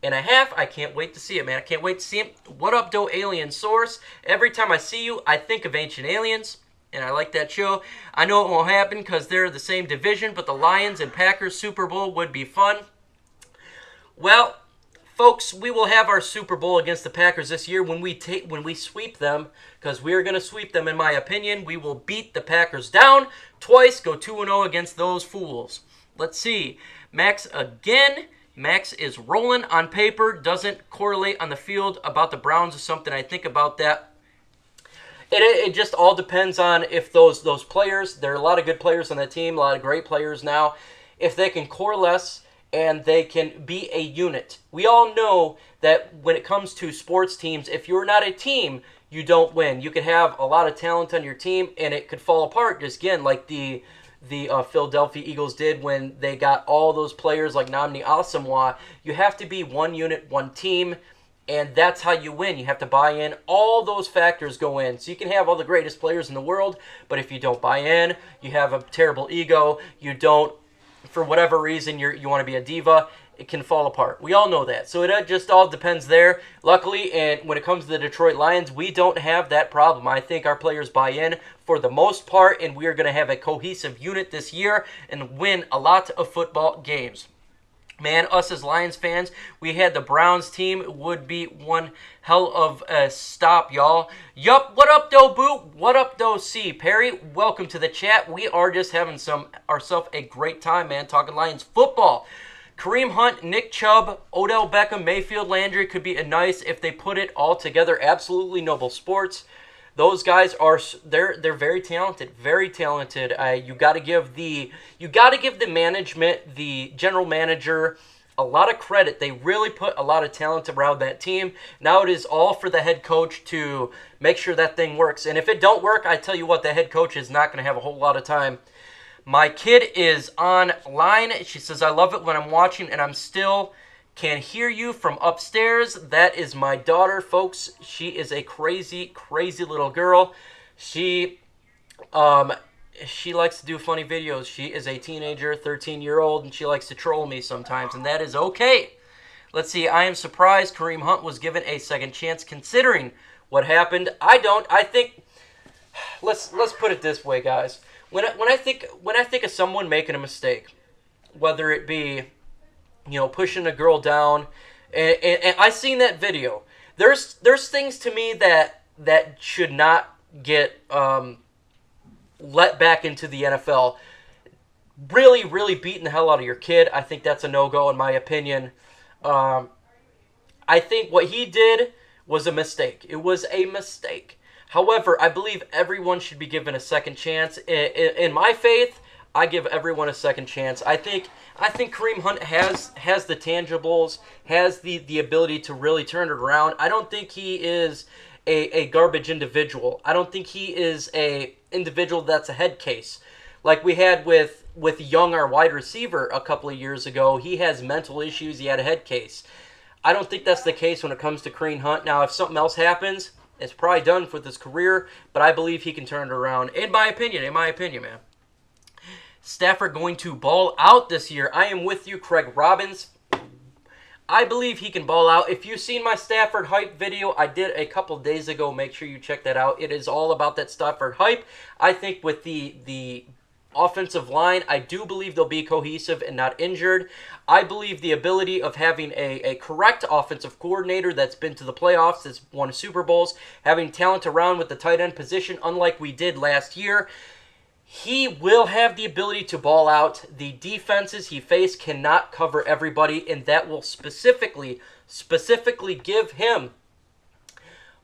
and a half. I can't wait to see it, man. I can't wait to see it. What up, though, Alien Source? Every time I see you, I think of Ancient Aliens, and I like that show. I know it won't happen because they're the same division, but the Lions and Packers Super Bowl would be fun. Well, folks, we will have our Super Bowl against the Packers this year when we sweep them, because we are going to sweep them, in my opinion. We will beat the Packers down twice, go 2-0 against those fools. Let's see. Max again. Max is rolling on paper, doesn't correlate on the field. About the Browns or something, I think about that. It just all depends on if those players, there are a lot of good players on that team, a lot of great players now, if they can coalesce and they can be a unit. We all know that when it comes to sports teams, if you're not a team, you don't win. You could have a lot of talent on your team and it could fall apart, just again, like the Philadelphia Eagles did when they got all those players like Nnamdi Asomugha. You have to be one unit, one team, and that's how you win. You have to buy in. All those factors go in. So you can have all the greatest players in the world, but if you don't buy in, you have a terrible ego, you don't, for whatever reason, you want to be a diva, it can fall apart. We all know that. So it just all depends there. Luckily, and when it comes to the Detroit Lions, we don't have that problem. I think our players buy in for the most part, and we are going to have a cohesive unit this year and win a lot of football games. Man, us as Lions fans, we had the Browns team. It would be one hell of a stop, y'all. Yup, what up, though, Boot? What up, though, C? Perry, welcome to the chat. We are just having ourselves a great time, man, talking Lions football. Kareem Hunt, Nick Chubb, Odell Beckham, Mayfield, Landry could be a nice if they put it all together. Absolutely noble sports. Those guys they're very talented, very talented. You got to give the management, the general manager, a lot of credit. They really put a lot of talent around that team. Now it is all for the head coach to make sure that thing works. And if it don't work, I tell you what, the head coach is not going to have a whole lot of time. My kid is online. She says, I love it when I'm watching and I'm still can hear you from upstairs. That is my daughter, folks. She is a crazy, crazy little girl. She likes to do funny videos. She is a teenager, 13-year-old, and she likes to troll me sometimes, and that is okay. Let's see. I am surprised Kareem Hunt was given a second chance considering what happened. I don't. I think let's put it this way, guys. When I think of someone making a mistake, whether it be pushing a girl down, and I seen that video. There's things to me that should not get let back into the NFL. Really, really beating the hell out of your kid. I think that's a no-go in my opinion. I think what he did was a mistake. It was a mistake. However, I believe everyone should be given a second chance. In my faith, I give everyone a second chance. I think Kareem Hunt has the tangibles, has the ability to really turn it around. I don't think he is a garbage individual. I don't think he is a individual that's a head case. Like we had with Young, our wide receiver, a couple of years ago. He has mental issues. He had a head case. I don't think that's the case when it comes to Kareem Hunt. Now, if something else happens, it's probably done with his career, but I believe he can turn it around. In my opinion, man. Stafford going to ball out this year. I am with you, Craig Robbins. I believe he can ball out. If you've seen my Stafford hype video I did a couple days ago, make sure you check that out. It is all about that Stafford hype. I think with the offensive line, I do believe they'll be cohesive and not injured. I believe the ability of having a correct offensive coordinator that's been to the playoffs, that's won Super Bowls, having talent around with the tight end position, unlike we did last year, he will have the ability to ball out. The defenses he faced cannot cover everybody, and that will specifically give him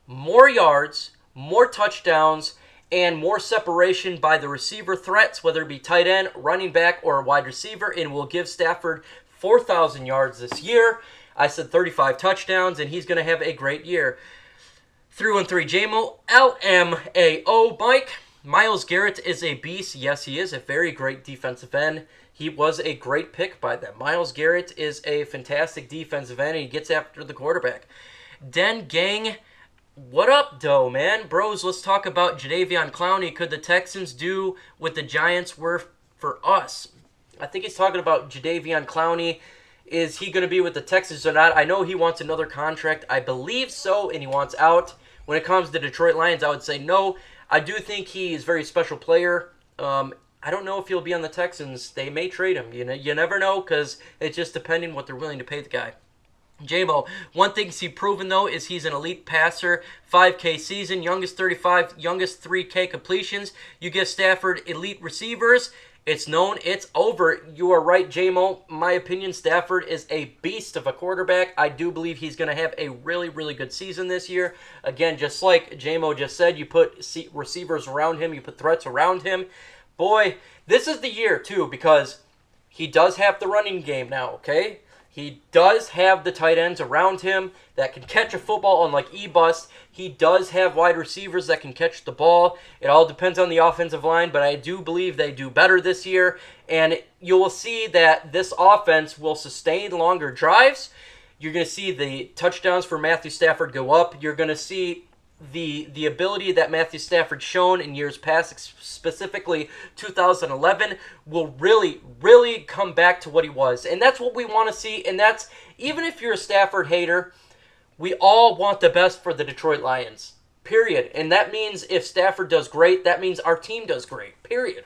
more yards, more touchdowns, and more separation by the receiver threats, whether it be tight end, running back, or a wide receiver, and will give Stafford 4,000 yards this year. I said 35 touchdowns, and he's going to have a great year. 313 JMO, LMAO, Mike. Myles Garrett is a beast. Yes, he is a very great defensive end. He was a great pick by them. Myles Garrett is a fantastic defensive end, and he gets after the quarterback. Den Gang, what up, though, man? Bros, let's talk about Jadeveon Clowney. Could the Texans do what the Giants were for us? I think he's talking about Jadeveon Clowney. Is he going to be with the Texans or not? I know he wants another contract. I believe so, and he wants out. When it comes to Detroit Lions, I would say no. I do think he is a very special player. I don't know if he'll be on the Texans. They may trade him. You never know because it's just depending what they're willing to pay the guy. J-Mo, one thing he's proven, though, is he's an elite passer. 5K season, youngest 35, youngest 3K completions. You give Stafford elite receivers, it's known, it's over. You are right, J-Mo. My opinion, Stafford is a beast of a quarterback. I do believe he's going to have a really, really good season this year. Again, just like J-Mo just said, you put receivers around him, you put threats around him. Boy, this is the year, too, because he does have the running game now, okay? He does have the tight ends around him that can catch a football, unlike E-Bust. He does have wide receivers that can catch the ball. It all depends on the offensive line, but I do believe they do better this year. And you will see that this offense will sustain longer drives. You're going to see the touchdowns for Matthew Stafford go up. You're going to see the ability that Matthew Stafford shown in years past, specifically 2011, will really, really come back to what he was. And that's what we want to see. And that's, even if you're a Stafford hater, we all want the best for the Detroit Lions, period. And that means if Stafford does great, that means our team does great, period.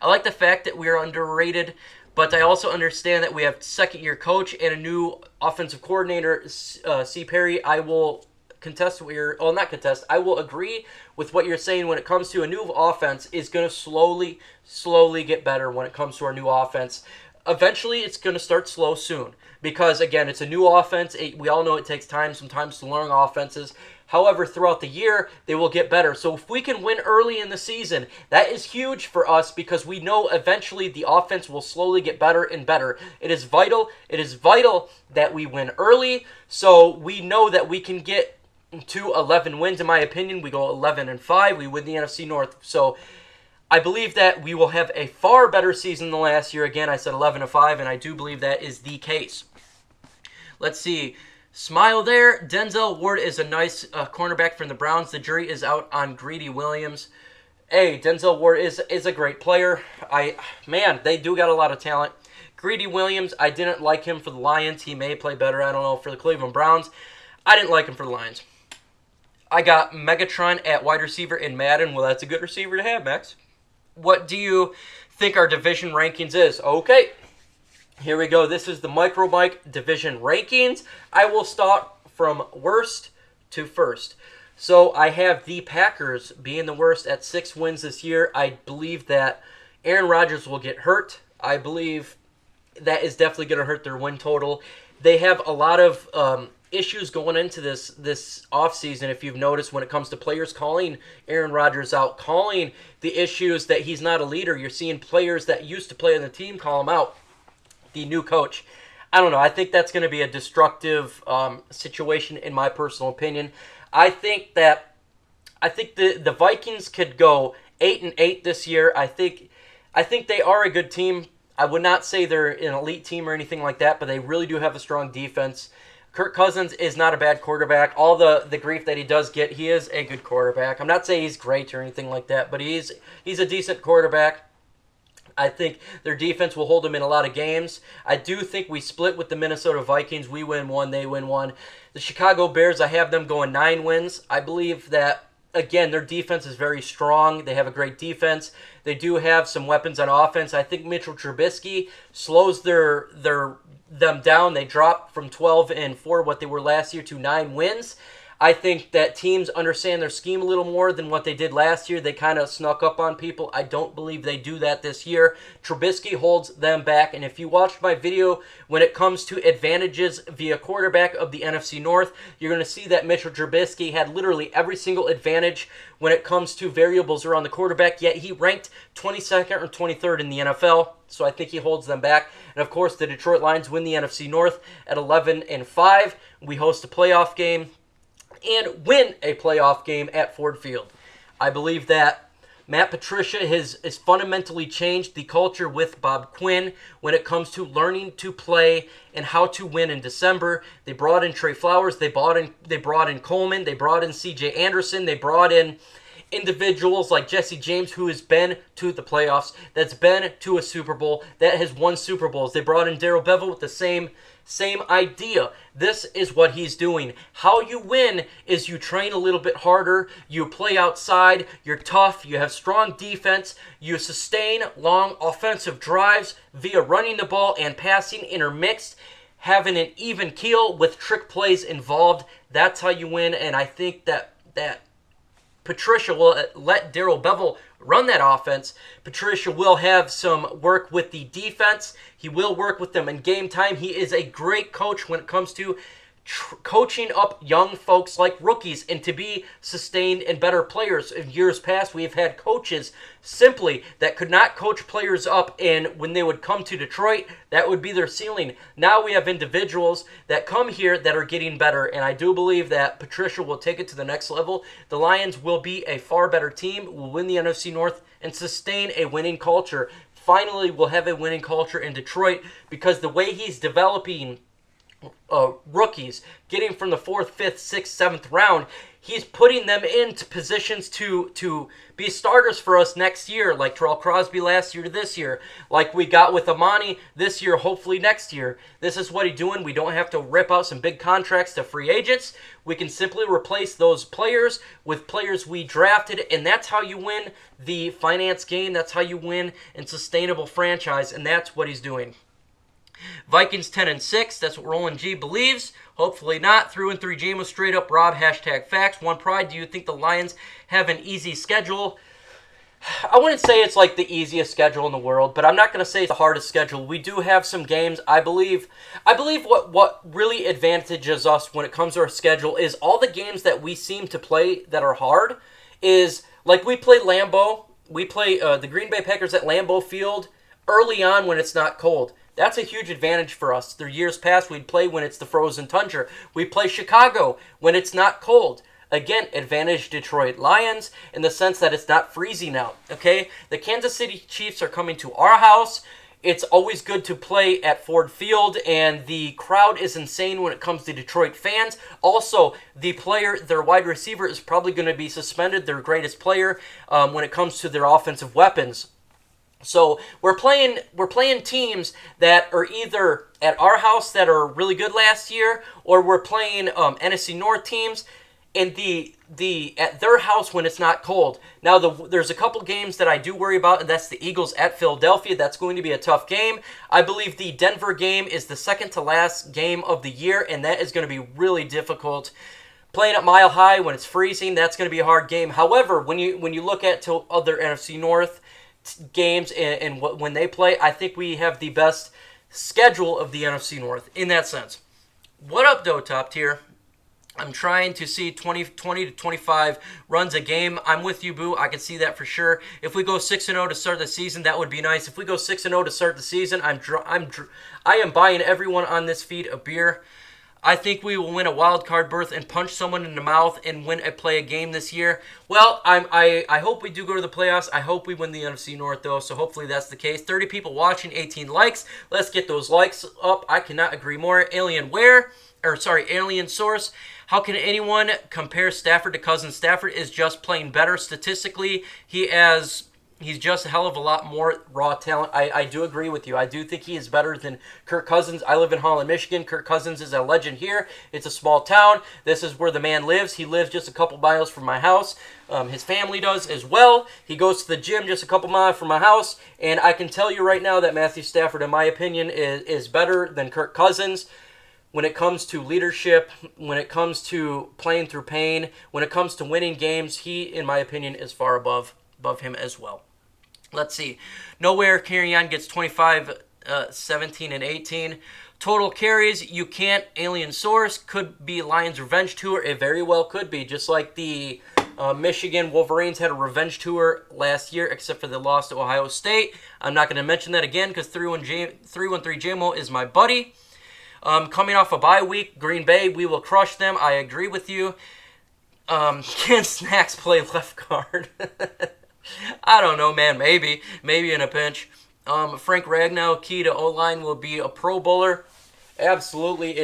I like the fact that we are underrated But I also understand that we have second-year coach and a new offensive coordinator, C. Perry. I will contest what you're... Well, not contest. I will agree with what you're saying when it comes to a new offense is going to slowly get better when it comes to our new offense. Eventually, it's going to start slow soon because, again, it's a new offense. We all know it takes time sometimes to learn offenses. However, throughout the year, they will get better. So if we can win early in the season, that is huge for us because we know eventually the offense will slowly get better and better. It is vital. It is vital that we win early so we know that we can get to 11 wins. In my opinion, we go 11-5. We win the NFC North. So I believe that we will have a far better season than last year. Again, I said 11-5, and I do believe that is the case. Let's see. Smile there. Denzel Ward is a nice cornerback from the Browns. The jury is out on Greedy Williams. Hey, Denzel Ward is a great player. Man, they do got a lot of talent. Greedy Williams, I didn't like him for the Lions. He may play better, I don't know, for the Cleveland Browns. I didn't like him for the Lions. I got Megatron at wide receiver in Madden. Well, that's a good receiver to have, Max. What do you think our division rankings is? Okay. Here we go. This is the Micro Mike Division Rankings. I will start from worst to first. So I have the Packers being the worst at 6 wins this year. I believe that Aaron Rodgers will get hurt. I believe that is definitely going to hurt their win total. They have a lot of issues going into this offseason, if you've noticed, when it comes to players calling Aaron Rodgers out, calling the issues that he's not a leader. You're seeing players that used to play on the team call him out. The new coach. I don't know. I think that's going to be a destructive situation in my personal opinion. I think the Vikings could go 8-8 this year. I think they are a good team. I would not say they're an elite team or anything like that, but they really do have a strong defense. Kirk Cousins is not a bad quarterback. All the grief that he does get, he is a good quarterback. I'm not saying he's great or anything like that, but he's a decent quarterback. I think their defense will hold them in a lot of games. I do think we split with the Minnesota Vikings. We win 1, they win 1. The Chicago Bears, I have them going 9 wins. I believe that, again, their defense is very strong. They have a great defense. They do have some weapons on offense. I think Mitchell Trubisky slows them down. They drop from 12-4, what they were last year, to 9 wins. I think that teams understand their scheme a little more than what they did last year. They kind of snuck up on people. I don't believe they do that this year. Trubisky holds them back. And if you watched my video when it comes to advantages via quarterback of the NFC North, you're going to see that Mitchell Trubisky had literally every single advantage when it comes to variables around the quarterback, yet he ranked 22nd or 23rd in the NFL. So I think he holds them back. And of course, the Detroit Lions win the NFC North at 11-5. We host a playoff game and win a playoff game at Ford Field. I believe that Matt Patricia has fundamentally changed the culture with Bob Quinn when it comes to learning to play and how to win in December. They brought in Trey Flowers, they brought in Coleman, they brought in C.J. Anderson, they brought in individuals like Jesse James, who has been to the playoffs, that's been to a Super Bowl, that has won Super Bowls. They brought in Darrell Bevell with the same idea. This is what he's doing. How you win is you train a little bit harder, you play outside, you're tough, you have strong defense, you sustain long offensive drives via running the ball and passing intermixed, having an even keel with trick plays involved. That's how you win, and I think that Patricia will let Darrell Bevell run that offense. Patricia will have some work with the defense. He will work with them in game time. He is a great coach when it comes to coaching up young folks like rookies and to be sustained and better players. In years past, we've had coaches simply that could not coach players up, and when they would come to Detroit, that would be their ceiling. Now we have individuals that come here that are getting better, and I do believe that Patricia will take it to the next level. The Lions will be a far better team, will win the NFC North, and sustain a winning culture. Finally, we'll have a winning culture in Detroit because the way he's developing rookies, getting from the 4th, 5th, 6th, 7th round, he's putting them into positions to be starters for us next year, like Terrell Crosby last year to this year, like we got with Amani this year, hopefully next year. This is what he's doing. We don't have to rip out some big contracts to free agents. We can simply replace those players with players we drafted, and that's how you win the finance game. That's how you win in sustainable franchise, and that's what he's doing. Vikings 10-6. That's what Roland G believes. Hopefully not. 3-3 JMO straight up Rob. #facts. One Pride. Do you think the Lions have an easy schedule? I wouldn't say it's like the easiest schedule in the world, but I'm not going to say it's the hardest schedule. We do have some games. I believe what really advantages us when it comes to our schedule is all the games that we seem to play that are hard is like we play Lambeau. We play the Green Bay Packers at Lambeau Field early on when it's not cold. That's a huge advantage for us. The years past, we'd play when it's the frozen tundra. We play Chicago when it's not cold. Again, advantage Detroit Lions in the sense that it's not freezing out, okay? The Kansas City Chiefs are coming to our house. It's always good to play at Ford Field, and the crowd is insane when it comes to Detroit fans. Also, their wide receiver is probably going to be suspended, their greatest player, when it comes to their offensive weapons. So we're playing teams that are either at our house that are really good last year, or we're playing NFC North teams in at their house when it's not cold. Now there's a couple games that I do worry about, and that's the Eagles at Philadelphia. That's going to be a tough game. I believe the Denver game is the second to last game of the year, and that is going to be really difficult. Playing at Mile High when it's freezing, that's going to be a hard game. However, when you look at other NFC North games and when they play, I think we have the best schedule of the NFC North in that sense. What up, though, top tier? I'm trying to see 20 to 25 runs a game. I'm with you, Boo. I can see that for sure. If we go 6-0 to start the season, that would be nice. If we go 6-0 to start the season, I am buying everyone on this feed a beer. I think we will win a wild card berth and punch someone in the mouth and play a game this year. Well, I hope we do go to the playoffs. I hope we win the NFC North, though, so hopefully that's the case. 30 people watching, 18 likes. Let's get those likes up. I cannot agree more. Alien Source. How can anyone compare Stafford to Cousins? Stafford is just playing better statistically. He's just a hell of a lot more raw talent. I do agree with you. I do think he is better than Kirk Cousins. I live in Holland, Michigan. Kirk Cousins is a legend here. It's a small town. This is where the man lives. He lives just a couple miles from my house. His family does as well. He goes to the gym just a couple miles from my house. And I can tell you right now that Matthew Stafford, in my opinion, is better than Kirk Cousins. When it comes to leadership, when it comes to playing through pain, when it comes to winning games, he, in my opinion, is far above him as well. Let's see. Nowhere Carry-On gets 25, 17, and 18. Total carries, you can't. Alien Source could be Lions revenge tour. It very well could be. Just like the Michigan Wolverines had a revenge tour last year, except for the loss to Ohio State. I'm not going to mention that again because 313 JMO is my buddy. Coming off a bye week, Green Bay, we will crush them. I agree with you. Can Snacks play left guard? I don't know, man. Maybe in a pinch. Frank Ragnow, key to O-line, will be a Pro Bowler. Absolutely.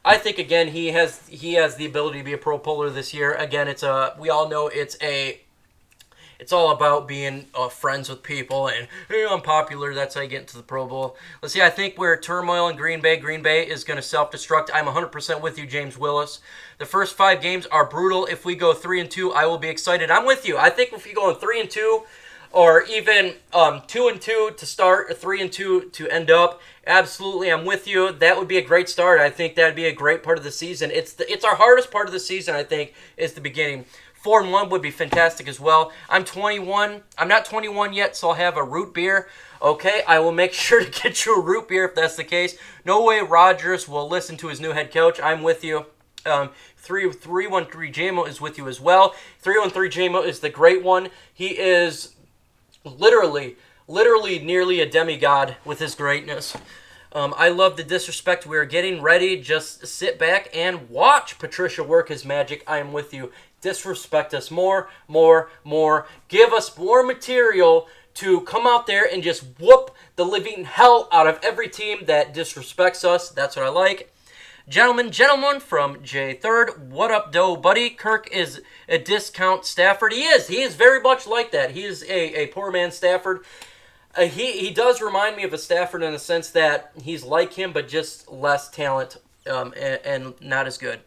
I think again he has the ability to be a Pro Bowler this year. Again, we all know it's all about being friends with people and, hey, I'm popular. That's how you get into the Pro Bowl. Let's see. I think we're turmoil in Green Bay. Green Bay is going to self-destruct. I'm 100% with you, James Willis. The first 5 games are brutal. If we go 3-2, I will be excited. I'm with you. I think if we go 3-2 or even 2-2 to start, or 3-2 to end up, absolutely, I'm with you. That would be a great start. I think that would be a great part of the season. It's our hardest part of the season, I think, is the beginning. 4-1 would be fantastic as well. I'm 21. I'm not 21 yet, so I'll have a root beer. Okay, I will make sure to get you a root beer if that's the case. No way Rodgers will listen to his new head coach. I'm with you. 313 JMO is with you as well. 313 JMO is the great one. He is literally nearly a demigod with his greatness. I love the disrespect. We're getting ready. Just sit back and watch Patricia work his magic. I am with you. Disrespect us more. Give us more material to come out there and just whoop the living hell out of every team that disrespects us. That's what I like. Gentlemen from J3rd, what up, doe, buddy? Kirk is a discount Stafford. He is very much like that. He is a poor man Stafford. He does remind me of a Stafford in the sense that he's like him, but just less talent and not as good.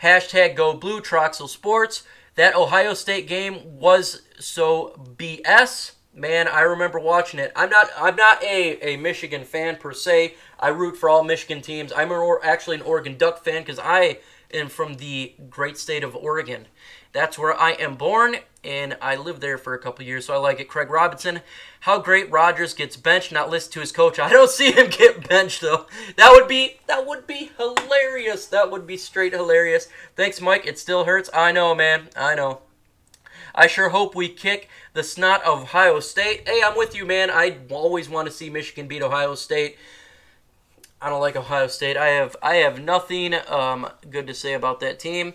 Hashtag Go Blue, Troxel Sports. That Ohio State game was so BS. Man, I remember watching it. I'm not a Michigan fan per se. I root for all Michigan teams. I'm actually an Oregon Duck fan because I am from the great state of Oregon. That's where I am born, and I lived there for a couple years, so I like it. Craig Robinson, how great Rodgers gets benched, not listen to his coach. I don't see him get benched though. That would be hilarious. That would be straight hilarious. Thanks, Mike. It still hurts. I know, man. I know. I sure hope we kick the snot of Ohio State. Hey, I'm with you, man. I always want to see Michigan beat Ohio State. I don't like Ohio State. I have nothing good to say about that team.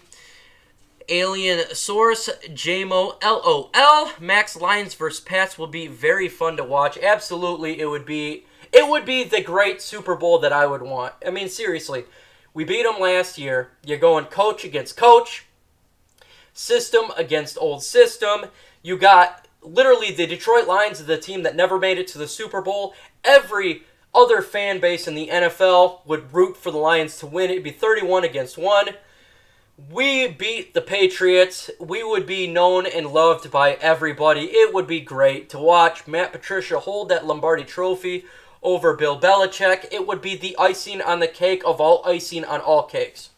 Alien Source, JMO, LOL. Max Lions versus Pats will be very fun to watch. Absolutely, it would be the great Super Bowl that I would want. I mean, seriously, we beat them last year. You're going coach against coach. System against old system. You got literally the Detroit Lions, the team that never made it to the Super Bowl. Every other fan base in the NFL would root for the Lions to win. It'd be 31-1. We beat the Patriots. We would be known and loved by everybody. It would be great to watch Matt Patricia hold that Lombardi trophy over Bill Belichick. It would be the icing on the cake of all icing on all cakes.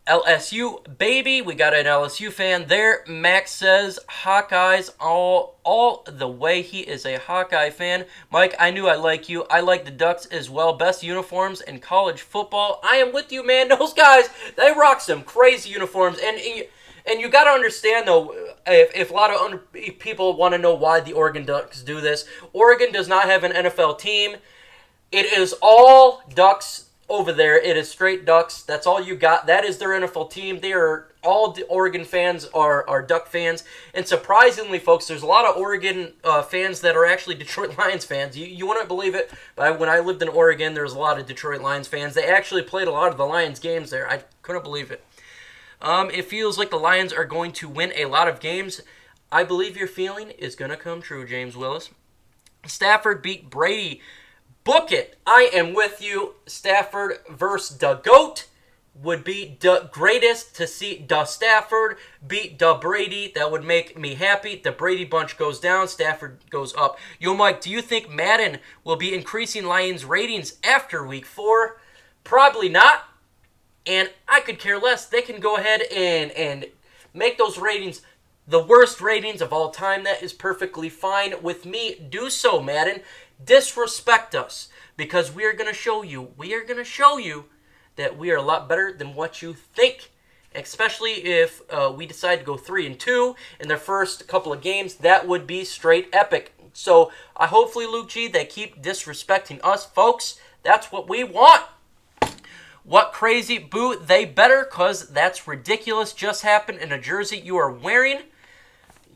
LSU, baby. We got an LSU fan there. Max says Hawkeyes all the way. He is a Hawkeye fan. Mike, I knew I like you. I like the Ducks as well. Best uniforms in college football. I am with you, man. Those guys, they rock some crazy uniforms. And you got to understand, though, if a lot of people want to know why the Oregon Ducks do this, Oregon does not have an NFL team. It is all Ducks over there. It is straight Ducks. That's all you got. That is their NFL team. They are all the Oregon fans are Duck fans. And surprisingly, folks, there's a lot of Oregon fans that are actually Detroit Lions fans. You wouldn't believe it, but when I lived in Oregon, there was a lot of Detroit Lions fans. They actually played a lot of the Lions games there. I couldn't believe it. It feels like the Lions are going to win a lot of games. I believe your feeling is going to come true, James Willis. Stafford beat Brady. Book it. I am with you. Stafford versus the GOAT would be the greatest to see the Stafford beat the Brady. That would make me happy. The Brady bunch goes down. Stafford goes up. Yo, Mike, do you think Madden will be increasing Lions ratings after week 4? Probably not. And I could care less. They can go ahead and make those ratings the worst ratings of all time. That is perfectly fine with me. Do so, Madden. Disrespect us, because we are going to show you that we are a lot better than what you think, especially if we decide to go 3-2 in their first couple of games. That would be straight epic. So hopefully, Luke G, they keep disrespecting us, folks. That's what we want. What crazy boo? They better, because that's ridiculous. Just happened in a jersey you are wearing.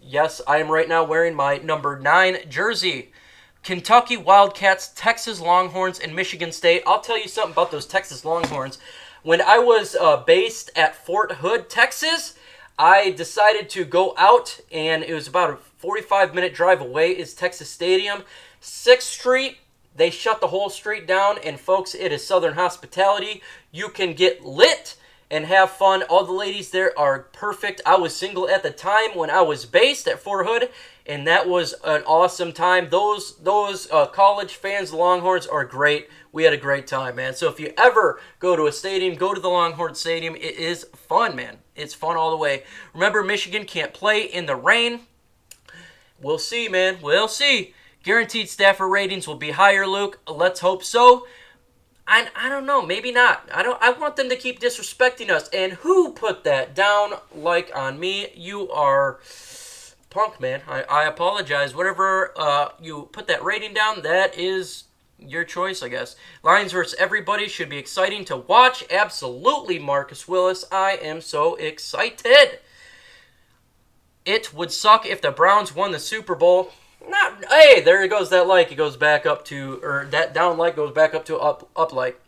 Yes, I am right now wearing my number 9 jersey. Kentucky Wildcats, Texas Longhorns, and Michigan State. I'll tell you something about those Texas Longhorns. When I was based at Fort Hood, Texas, I decided to go out, and it was about a 45-minute drive away is Texas Stadium. 6th Street, they shut the whole street down, and folks, it is Southern hospitality. You can get lit and have fun. All the ladies there are perfect. I was single at the time when I was based at Fort Hood, and that was an awesome time. Those college fans, the Longhorns, are great. We had a great time, man. So if you ever go to a stadium, go to the Longhorn Stadium. It is fun, man. It's fun all the way. Remember, Michigan can't play in the rain. We'll see, man. We'll see. Guaranteed Stafford ratings will be higher, Luke. Let's hope so. I don't know. Maybe not. I want them to keep disrespecting us. And who put that down like on me? You are punk, man. I apologize. Whatever you put that rating down, that is your choice, I guess. Lions versus everybody should be exciting to watch. Absolutely, Marcus Willis. I am so excited. It would suck if the Browns won the Super Bowl. Hey, there goes that like. It goes back up to, or that down like goes back up to up like.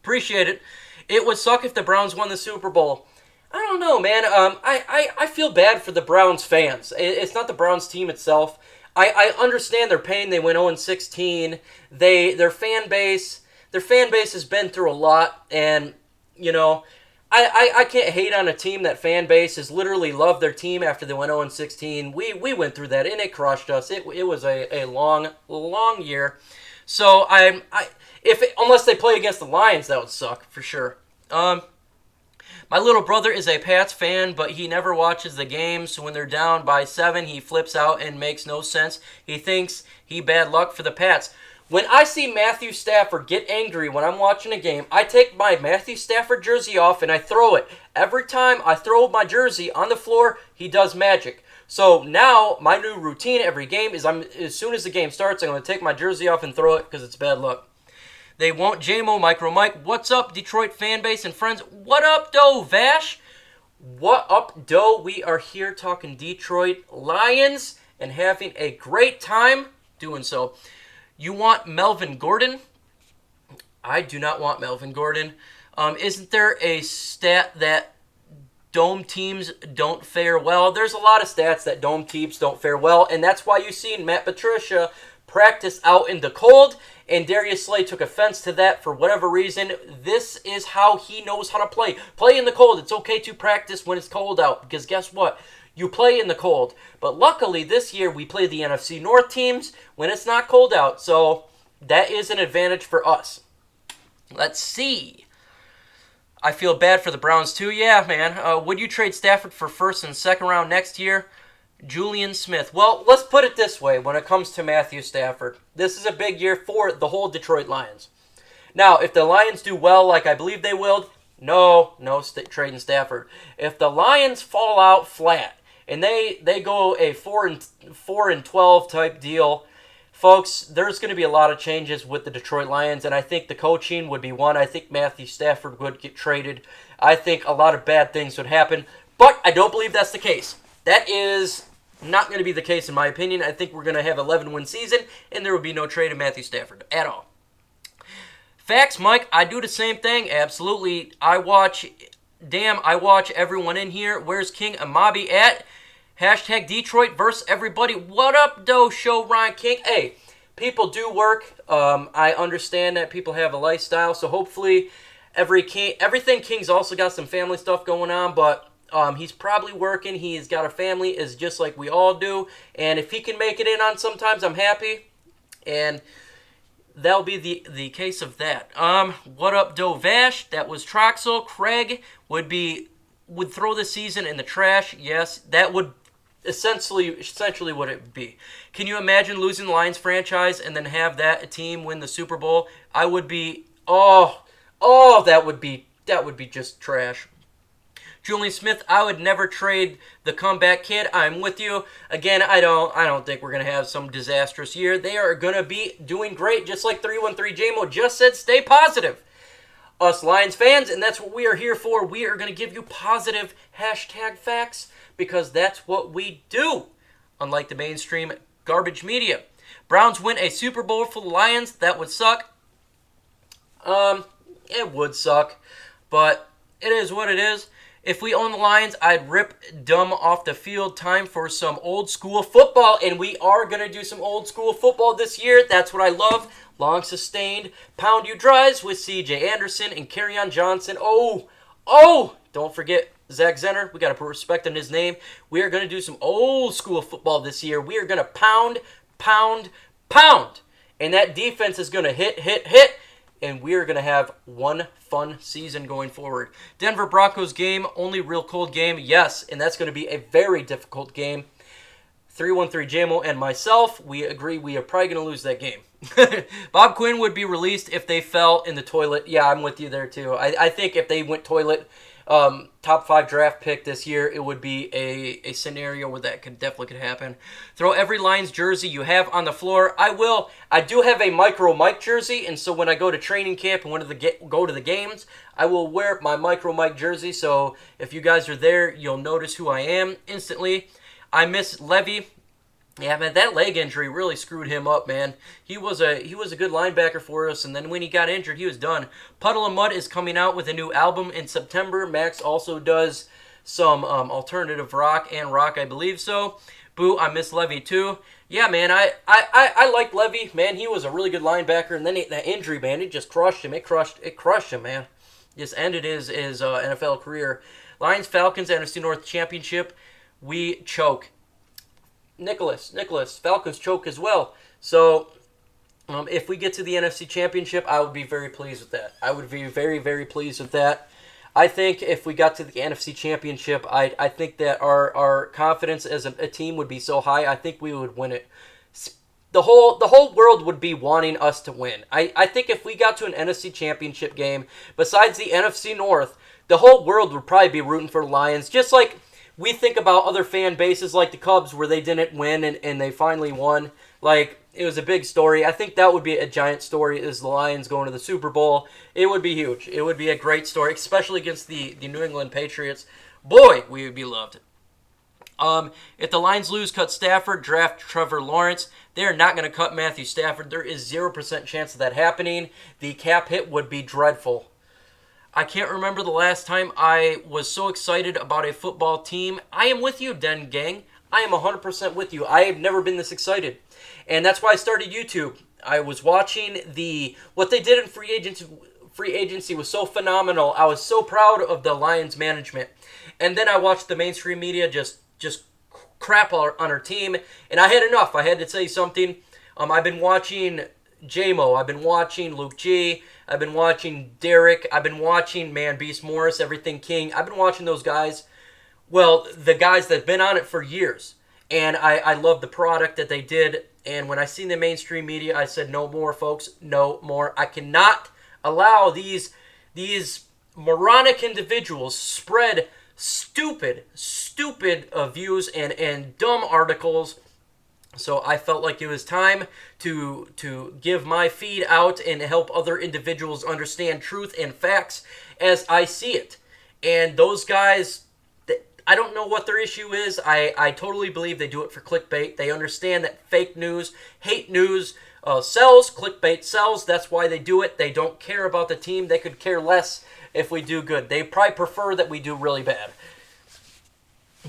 Appreciate it. It would suck if the Browns won the Super Bowl. I don't know, man. I feel bad for the Browns fans. It's not the Browns team itself. I understand their pain. They went 0-16. Their fan base has been through a lot, and I can't hate on a team that fan base has literally loved their team after they went 0-16. We went through that, and it crushed us. It was a long year. So unless they play against the Lions, that would suck for sure. My little brother is a Pats fan, but he never watches the games, so when they're down by 7, he flips out and makes no sense. He thinks he bad luck for the Pats. When I see Matthew Stafford get angry when I'm watching a game, I take my Matthew Stafford jersey off and I throw it. Every time I throw my jersey on the floor, he does magic. So now my new routine every game is as soon as the game starts, I'm going to take my jersey off and throw it because it's bad luck. They won't JMO Micro Mike. What's up, Detroit fan base and friends? What up, Doe Vash? What up, Doe? We are here talking Detroit Lions and having a great time doing so. You want Melvin Gordon? I do not want Melvin Gordon. Isn't there a stat that dome teams don't fare well? There's a lot of stats that dome teams don't fare well, and that's why you've seen Matt Patricia practice out in the cold, and Darius Slay took offense to that for whatever reason. This is how he knows how to play. Play in the cold. It's okay to practice when it's cold out, because guess what? You play in the cold. But luckily this year we play the NFC North teams when it's not cold out, so that is an advantage for us. Let's see. I feel bad for the Browns too. Yeah, man. Would you trade Stafford for first and second round next year? Julian Smith. Well, let's put it this way when it comes to Matthew Stafford. This is a big year for the whole Detroit Lions. Now, if the Lions do well like I believe they will, no trading Stafford. If the Lions fall out flat and they go a 4-12 type deal, folks, there's going to be a lot of changes with the Detroit Lions, and I think the coaching would be one. I think Matthew Stafford would get traded. I think a lot of bad things would happen, but I don't believe that's the case. That is not going to be the case in my opinion. I think we're going to have an 11-win season, and there will be no trade of Matthew Stafford at all. Facts, Mike. I do the same thing. Absolutely. I watch everyone in here. Where's King Amabi at? Hashtag Detroit versus everybody. What up, Doe Show, Ryan King? Hey, people do work. I understand that people have a lifestyle, so hopefully everything King's also got some family stuff going on, but he's probably working. He's got a family, is just like we all do. And if he can make it in on sometimes, I'm happy. And that'll be the case of that. What up, Doe Vash? That was Troxel. Craig would throw the season in the trash. Yes, that would essentially what it would be. Can you imagine losing the Lions franchise and then have that team win the Super Bowl? I would be that would be just trash. Julian Smith, I would never trade the comeback kid. I'm with you. Again, I don't think we're going to have some disastrous year. They are going to be doing great, just like 313 JMO just said. Stay positive. Us Lions fans, and that's what we are here for. We are going to give you positive hashtag facts because that's what we do, unlike the mainstream garbage media. Browns win a Super Bowl for the Lions. That would suck. It would suck, but it is what it is. If we own the Lions, I'd rip Dumb off the field. Time for some old school football, and we are going to do some old school football this year. That's what I love. Long sustained. Pound you drives with C.J. Anderson and Kerryon Johnson. Oh, don't forget Zach Zenner. We got to put respect on his name. We are going to do some old school football this year. We are going to pound. And that defense is going to hit. And we are going to have one fun season going forward. Denver Broncos game, only real cold game. Yes, and that's going to be a very difficult game. 313 JMO and myself, we agree we are probably going to lose that game. Bob Quinn would be released if they fell in the toilet. Yeah, I'm with you there too. I think if they went toilet, top 5 draft pick this year, it would be a scenario where that definitely could happen. Throw every Lions jersey you have on the floor. I will. I do have a Micro Mike jersey, and so when I go to training camp and go to the games, I will wear my Micro Mike jersey. So if you guys are there, you'll notice who I am instantly. I miss Levy. Yeah, man, that leg injury really screwed him up, man. He was a good linebacker for us, and then when he got injured, he was done. Puddle of Mud is coming out with a new album in September. Max also does some alternative rock and rock, I believe so. Boo, I miss Levy too. Yeah, man, I like Levy, man. He was a really good linebacker, and then that injury, man, it just crushed him. It crushed him, man. Just ended his NFL career. Lions Falcons NFC North Championship. We choke. Nicholas, Falcons choke as well. So, if we get to the NFC Championship, I would be very pleased with that. I would be very, very pleased with that. I think if we got to the NFC Championship, I think that our confidence as a team would be so high, I think we would win it. The whole world would be wanting us to win. I think if we got to an NFC Championship game, besides the NFC North, the whole world would probably be rooting for the Lions, just like we think about other fan bases like the Cubs where they didn't win and they finally won. Like, it was a big story. I think that would be a giant story, is the Lions going to the Super Bowl. It would be huge. It would be a great story, especially against the New England Patriots. Boy, we would be loved. If the Lions lose, cut Stafford, draft Trevor Lawrence. They're not going to cut Matthew Stafford. There is 0% chance of that happening. The cap hit would be dreadful. I can't remember the last time I was so excited about a football team. I am with you, Den Gang. I am 100% with you. I have never been this excited. And that's why I started YouTube. I was watching what they did in free agency was so phenomenal. I was so proud of the Lions management. And then I watched the mainstream media just crap on our team. And I had enough. I had to say something. I've been watching J-Mo. I've been watching Luke G. I've been watching Derek. I've been watching Man Beast Morris, Everything King. I've been watching those guys. Well, the guys that have been on it for years. And I love the product that they did. And when I seen the mainstream media, I said, no more, folks. No more. I cannot allow these moronic individuals spread stupid views and dumb articles. So I felt like it was time to give my feed out and help other individuals understand truth and facts as I see it. And those guys, I don't know what their issue is. I totally believe they do it for clickbait. They understand that fake news, hate news sells, clickbait sells. That's why they do it. They don't care about the team. They could care less if we do good. They probably prefer that we do really bad.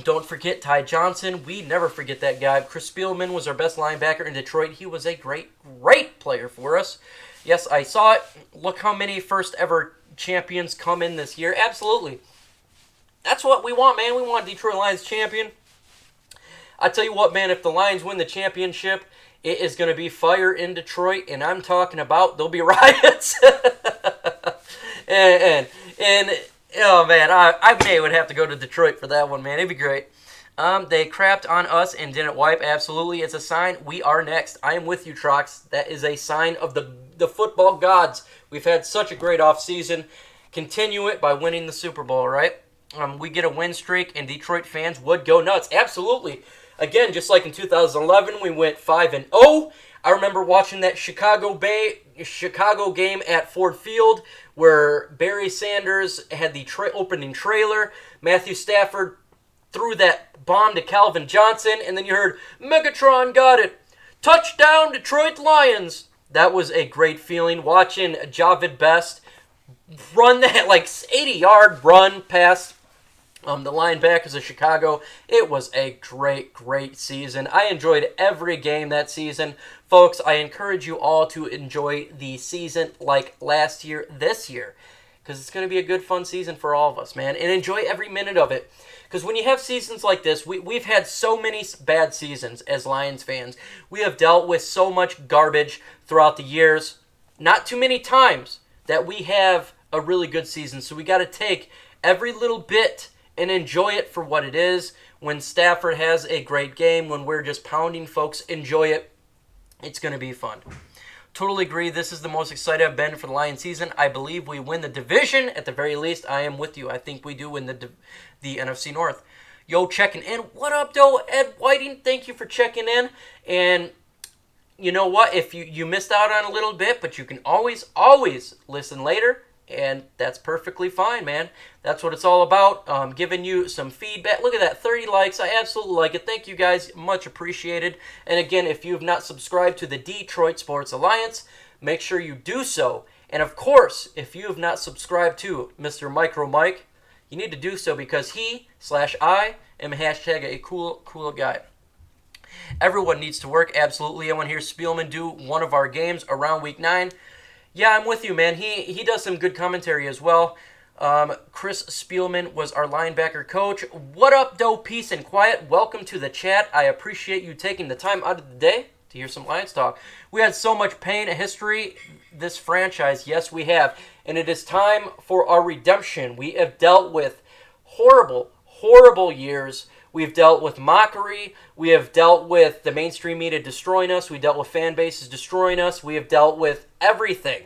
Don't forget Ty Johnson. We never forget that guy. Chris Spielman was our best linebacker in Detroit. He was a great player for us. Yes, I saw it. Look how many first ever champions come in this year. Absolutely. That's what we want, man. We want Detroit Lions champion. I tell you what, man, if the Lions win the championship, it is going to be fire in Detroit, and I'm talking about there'll be riots. and oh, man, I may would have to go to Detroit for that one, man. It'd be great. They crapped on us and didn't wipe. Absolutely. It's a sign we are next. I am with you, Trox. That is a sign of the football gods. We've had such a great offseason. Continue it by winning the Super Bowl, right? We get a win streak, and Detroit fans would go nuts. Absolutely. Again, just like in 2011, we went 5-0. I remember watching that Chicago game at Ford Field where Barry Sanders had the opening trailer. Matthew Stafford threw that bomb to Calvin Johnson, and then you heard, Megatron got it. Touchdown, Detroit Lions. That was a great feeling watching Javid Best run that 80-yard run past the linebackers of Chicago. It was a great season. I enjoyed every game that season. Folks, I encourage you all to enjoy the season like last year, this year, because it's going to be a good, fun season for all of us, man, and enjoy every minute of it. Because when you have seasons like this, we've had so many bad seasons as Lions fans. We have dealt with so much garbage throughout the years. Not too many times that we have a really good season. So we got to take every little bit and enjoy it for what it is. When Stafford has a great game, when we're just pounding folks, enjoy it. It's going to be fun. Totally agree. This is the most excited I've been for the Lions season. I believe we win the division at the very least. I am with you. I think we do win the NFC North. Yo, checking in. What up, though? Ed Whiting, thank you for checking in. And you know what? If you missed out on a little bit, but you can always listen later. And that's perfectly fine, man. That's what it's all about. Giving you some feedback. Look at that, 30 likes. I absolutely like it. Thank you guys. Much appreciated. And again, if you have not subscribed to the Detroit Sports Alliance, make sure you do so. And of course, if you have not subscribed to Mr. Micro Mike, you need to do so because he/I am hashtag a cool guy. Everyone needs to work, absolutely. I want to hear Spielman do one of our games around week 9. Yeah, I'm with you, man. He does some good commentary as well. Chris Spielman was our linebacker coach. What up, Doe? Peace and quiet. Welcome to the chat. I appreciate you taking the time out of the day to hear some Lions talk. We had so much pain and history, this franchise. Yes, we have. And it is time for our redemption. We have dealt with horrible years. We've dealt with mockery. We have dealt with the mainstream media destroying us. We dealt with fan bases destroying us. We have dealt with everything.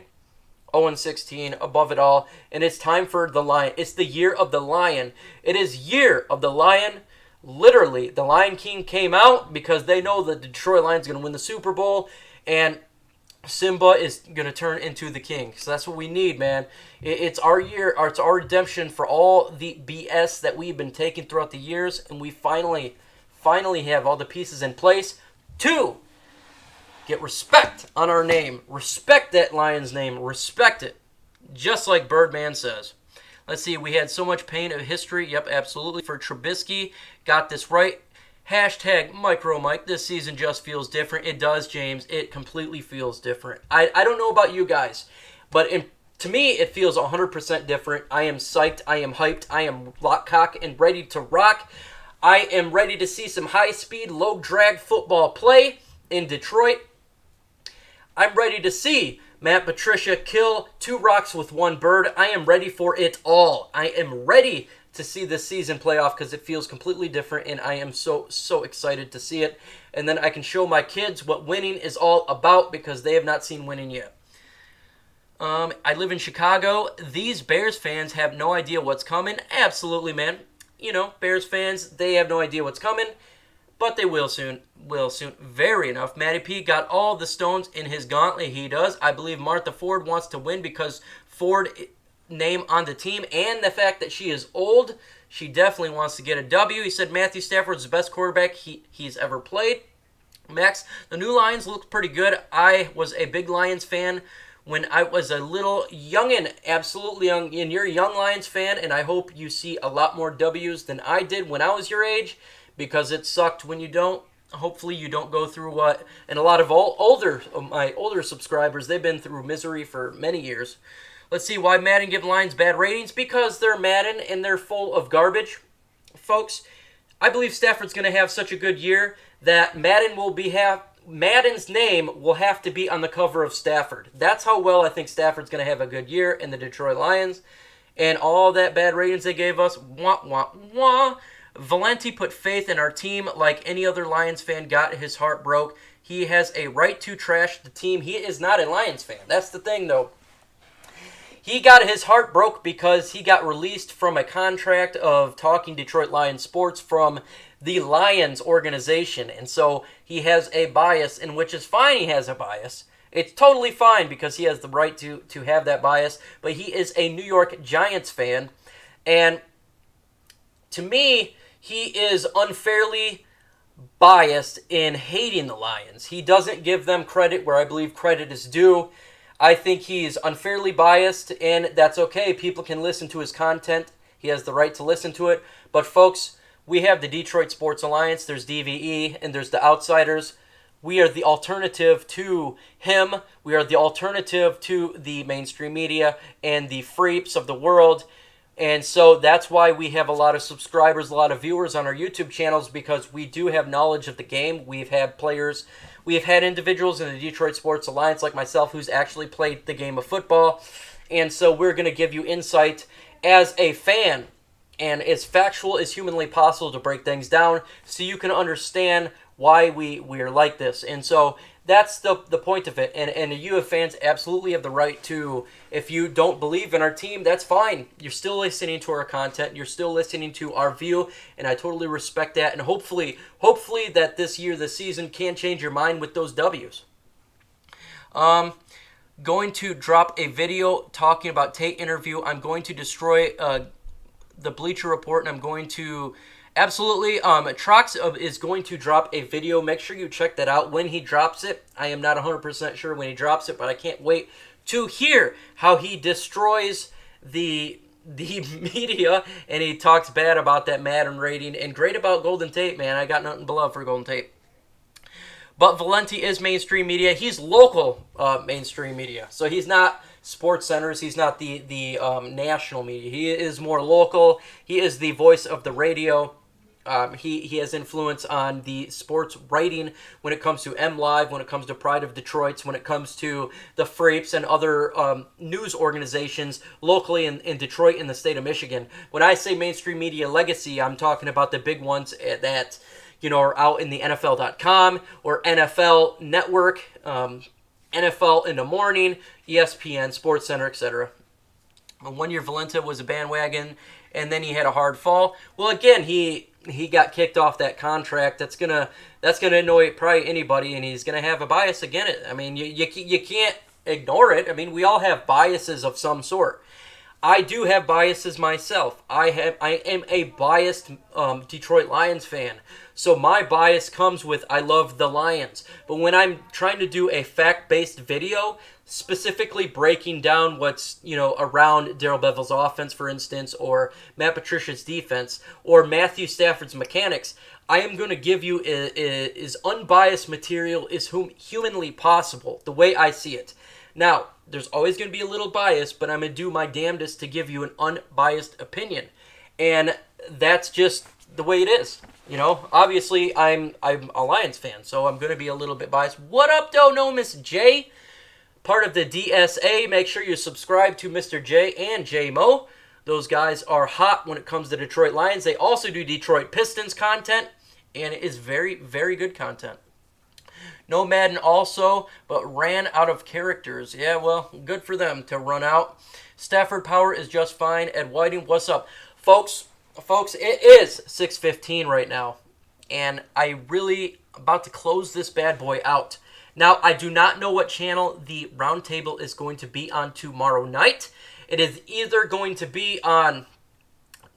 0-16, above it all. And it's time for the Lion. It's the year of the Lion. It is year of the Lion. Literally, the Lion King came out because they know the Detroit Lions are going to win the Super Bowl. And Simba is going to turn into the king. So that's what we need, man. It's our year. It's our redemption for all the BS that we've been taking throughout the years. And we finally have all the pieces in place to get respect on our name. Respect that Lions name. Respect it. Just like Birdman says. Let's see. We had so much pain of history. Yep, absolutely. For Trubisky. Got this right. Hashtag Micro Mike. This season just feels different. It does, James. It completely feels different. I don't know about you guys, but to me, it feels 100% different. I am psyched. I am hyped. I am cock and ready to rock. I am ready to see some high-speed, low-drag football play in Detroit. I'm ready to see Matt Patricia kill 2 rocks with 1 bird. I am ready for it all. I am ready to see this season play off because it feels completely different, and I am so excited to see it. And then I can show my kids what winning is all about because they have not seen winning yet. I live in Chicago. These Bears fans have no idea what's coming. Absolutely, man. You know, Bears fans, they have no idea what's coming, but they will soon. Very enough. Matty P got all the stones in his gauntlet. He does. I believe Martha Ford wants to win because Ford name on the team and the fact that she is old. She definitely wants to get a W. He said Matthew Stafford is the best quarterback he's ever played. Max, the new Lions look pretty good. I was a big Lions fan when I was a little youngin', absolutely young, and you're a young Lions fan, and I hope you see a lot more W's than I did when I was your age, because it sucked when you don't. Hopefully you don't go through what, and a lot of my older subscribers, they've been through misery for many years. Let's see why Madden give Lions bad ratings. Because they're Madden and they're full of garbage. Folks, I believe Stafford's going to have such a good year that Madden's name will have to be on the cover of Stafford. That's how well I think Stafford's going to have a good year in the Detroit Lions. And all that bad ratings they gave us, wah, wah, wah. Valenti put faith in our team like any other Lions fan got his heart broke. He has a right to trash the team. He is not a Lions fan. That's the thing, though. He got his heart broke because he got released from a contract of talking Detroit Lions sports from the Lions organization. And so he has a bias, in which is fine he has a bias. It's totally fine because he has the right to have that bias. But he is a New York Giants fan. And to me, he is unfairly biased in hating the Lions. He doesn't give them credit where I believe credit is due. I think he's unfairly biased, and that's okay. People can listen to his content. He has the right to listen to it. But, folks, we have the Detroit Sports Alliance. There's DVE, and there's the Outsiders. We are the alternative to him. We are the alternative to the mainstream media and the freeps of the world. And so that's why we have a lot of subscribers, a lot of viewers on our YouTube channels, because we do have knowledge of the game. We've had players, we have had individuals in the Detroit Sports Alliance like myself who's actually played the game of football. And so we're going to give you insight as a fan and as factual as humanly possible to break things down so you can understand why we're like this. And so that's the point of it. And you have fans absolutely have the right to, if you don't believe in our team, that's fine. You're still listening to our content. You're still listening to our view, and I totally respect that. And hopefully that this season can change your mind with those W's. going to drop a video talking about Tate interview. I'm going to destroy the Bleacher Report, and I'm going to absolutely Troxel is going to drop a video. Make sure you check that out when he drops it. I am not 100% sure when he drops it, but I can't wait to hear how he destroys the media, and he talks bad about that Madden rating and great about Golden Tate, man. I got nothing but love for Golden Tate. But Valenti is mainstream media. He's local mainstream media. So he's not Sports Centers. He's not the national media. He is more local. He is the voice of the radio. He has influence on the sports writing when it comes to M Live, when it comes to Pride of Detroit's, when it comes to the Frapes and other news organizations locally in Detroit in the state of Michigan. When I say mainstream media legacy, I'm talking about the big ones that are out in the NFL.com or NFL Network, NFL in the Morning, ESPN, Sports Center, etc. 1 year Valenta was a bandwagon, and then he had a hard fall. Well, again, he got kicked off that contract. That's gonna annoy probably anybody, and he's gonna have a bias against it. I mean, you can't ignore it. I mean, we all have biases of some sort. I do have biases myself. I am a biased Detroit Lions fan. So my bias comes with I love the Lions. But when I'm trying to do a fact-based video, specifically breaking down what's, around Darrell Bevell's offense, for instance, or Matt Patricia's defense, or Matthew Stafford's mechanics, I am going to give you as unbiased material as humanly possible, the way I see it. Now, there's always going to be a little bias, but I'm going to do my damnedest to give you an unbiased opinion. And that's just the way it is. Obviously, I'm a Lions fan, so I'm going to be a little bit biased. What up, though? No, Miss J, part of the DSA. Make sure you subscribe to Mr. J and J-Mo. Those guys are hot when it comes to Detroit Lions. They also do Detroit Pistons content, and it is very, very good content. No Madden also, but ran out of characters. Yeah, well, good for them to run out. Stafford Power is just fine. Ed Whiting, what's up? Folks, it is 6:15 right now, and I really about to close this bad boy out. Now, I do not know what channel the roundtable is going to be on tomorrow night. It is either going to be on,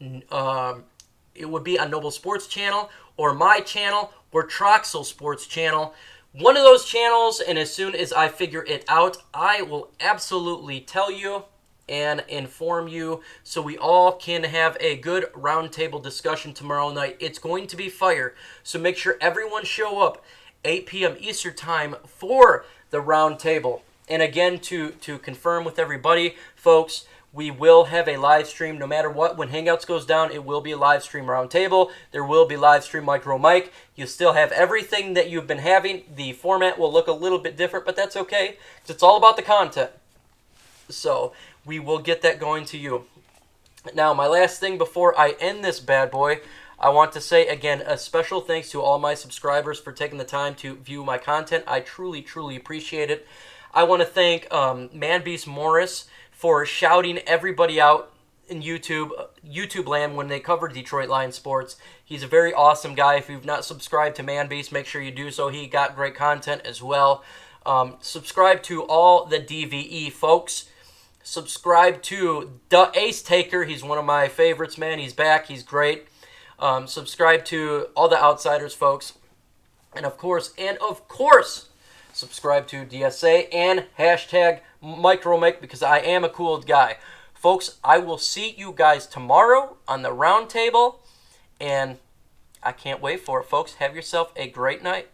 it would be on Noble Sports Channel, or my channel, or Troxel Sports Channel. One of those channels, and as soon as I figure it out, I will absolutely tell you and inform you so we all can have a good roundtable discussion tomorrow night. It's going to be fire, so make sure everyone show up 8 p.m. Eastern Time for the roundtable. And again, to confirm with everybody, folks, we will have a live stream no matter what. When Hangouts goes down, it will be a live stream roundtable. There will be live stream micro mic. You still have everything that you've been having. The format will look a little bit different, but that's okay. It's all about the content. So we will get that going to you. Now, my last thing before I end this bad boy, I want to say, again, a special thanks to all my subscribers for taking the time to view my content. I truly, truly appreciate it. I want to thank Manbeast Morris for shouting everybody out in YouTube land when they cover Detroit Lions sports. He's a very awesome guy. If you've not subscribed to Manbeast, make sure you do so. He got great content as well. Subscribe to all the DVE folks. Subscribe to the Ace Taker. He's one of my favorites, man. He's back. He's great. Subscribe to all the Outsiders folks. And of course, subscribe to DSA and hashtag MicroMake because I am a cool guy. Folks, I will see you guys tomorrow on the roundtable, and I can't wait for it, folks. Have yourself a great night.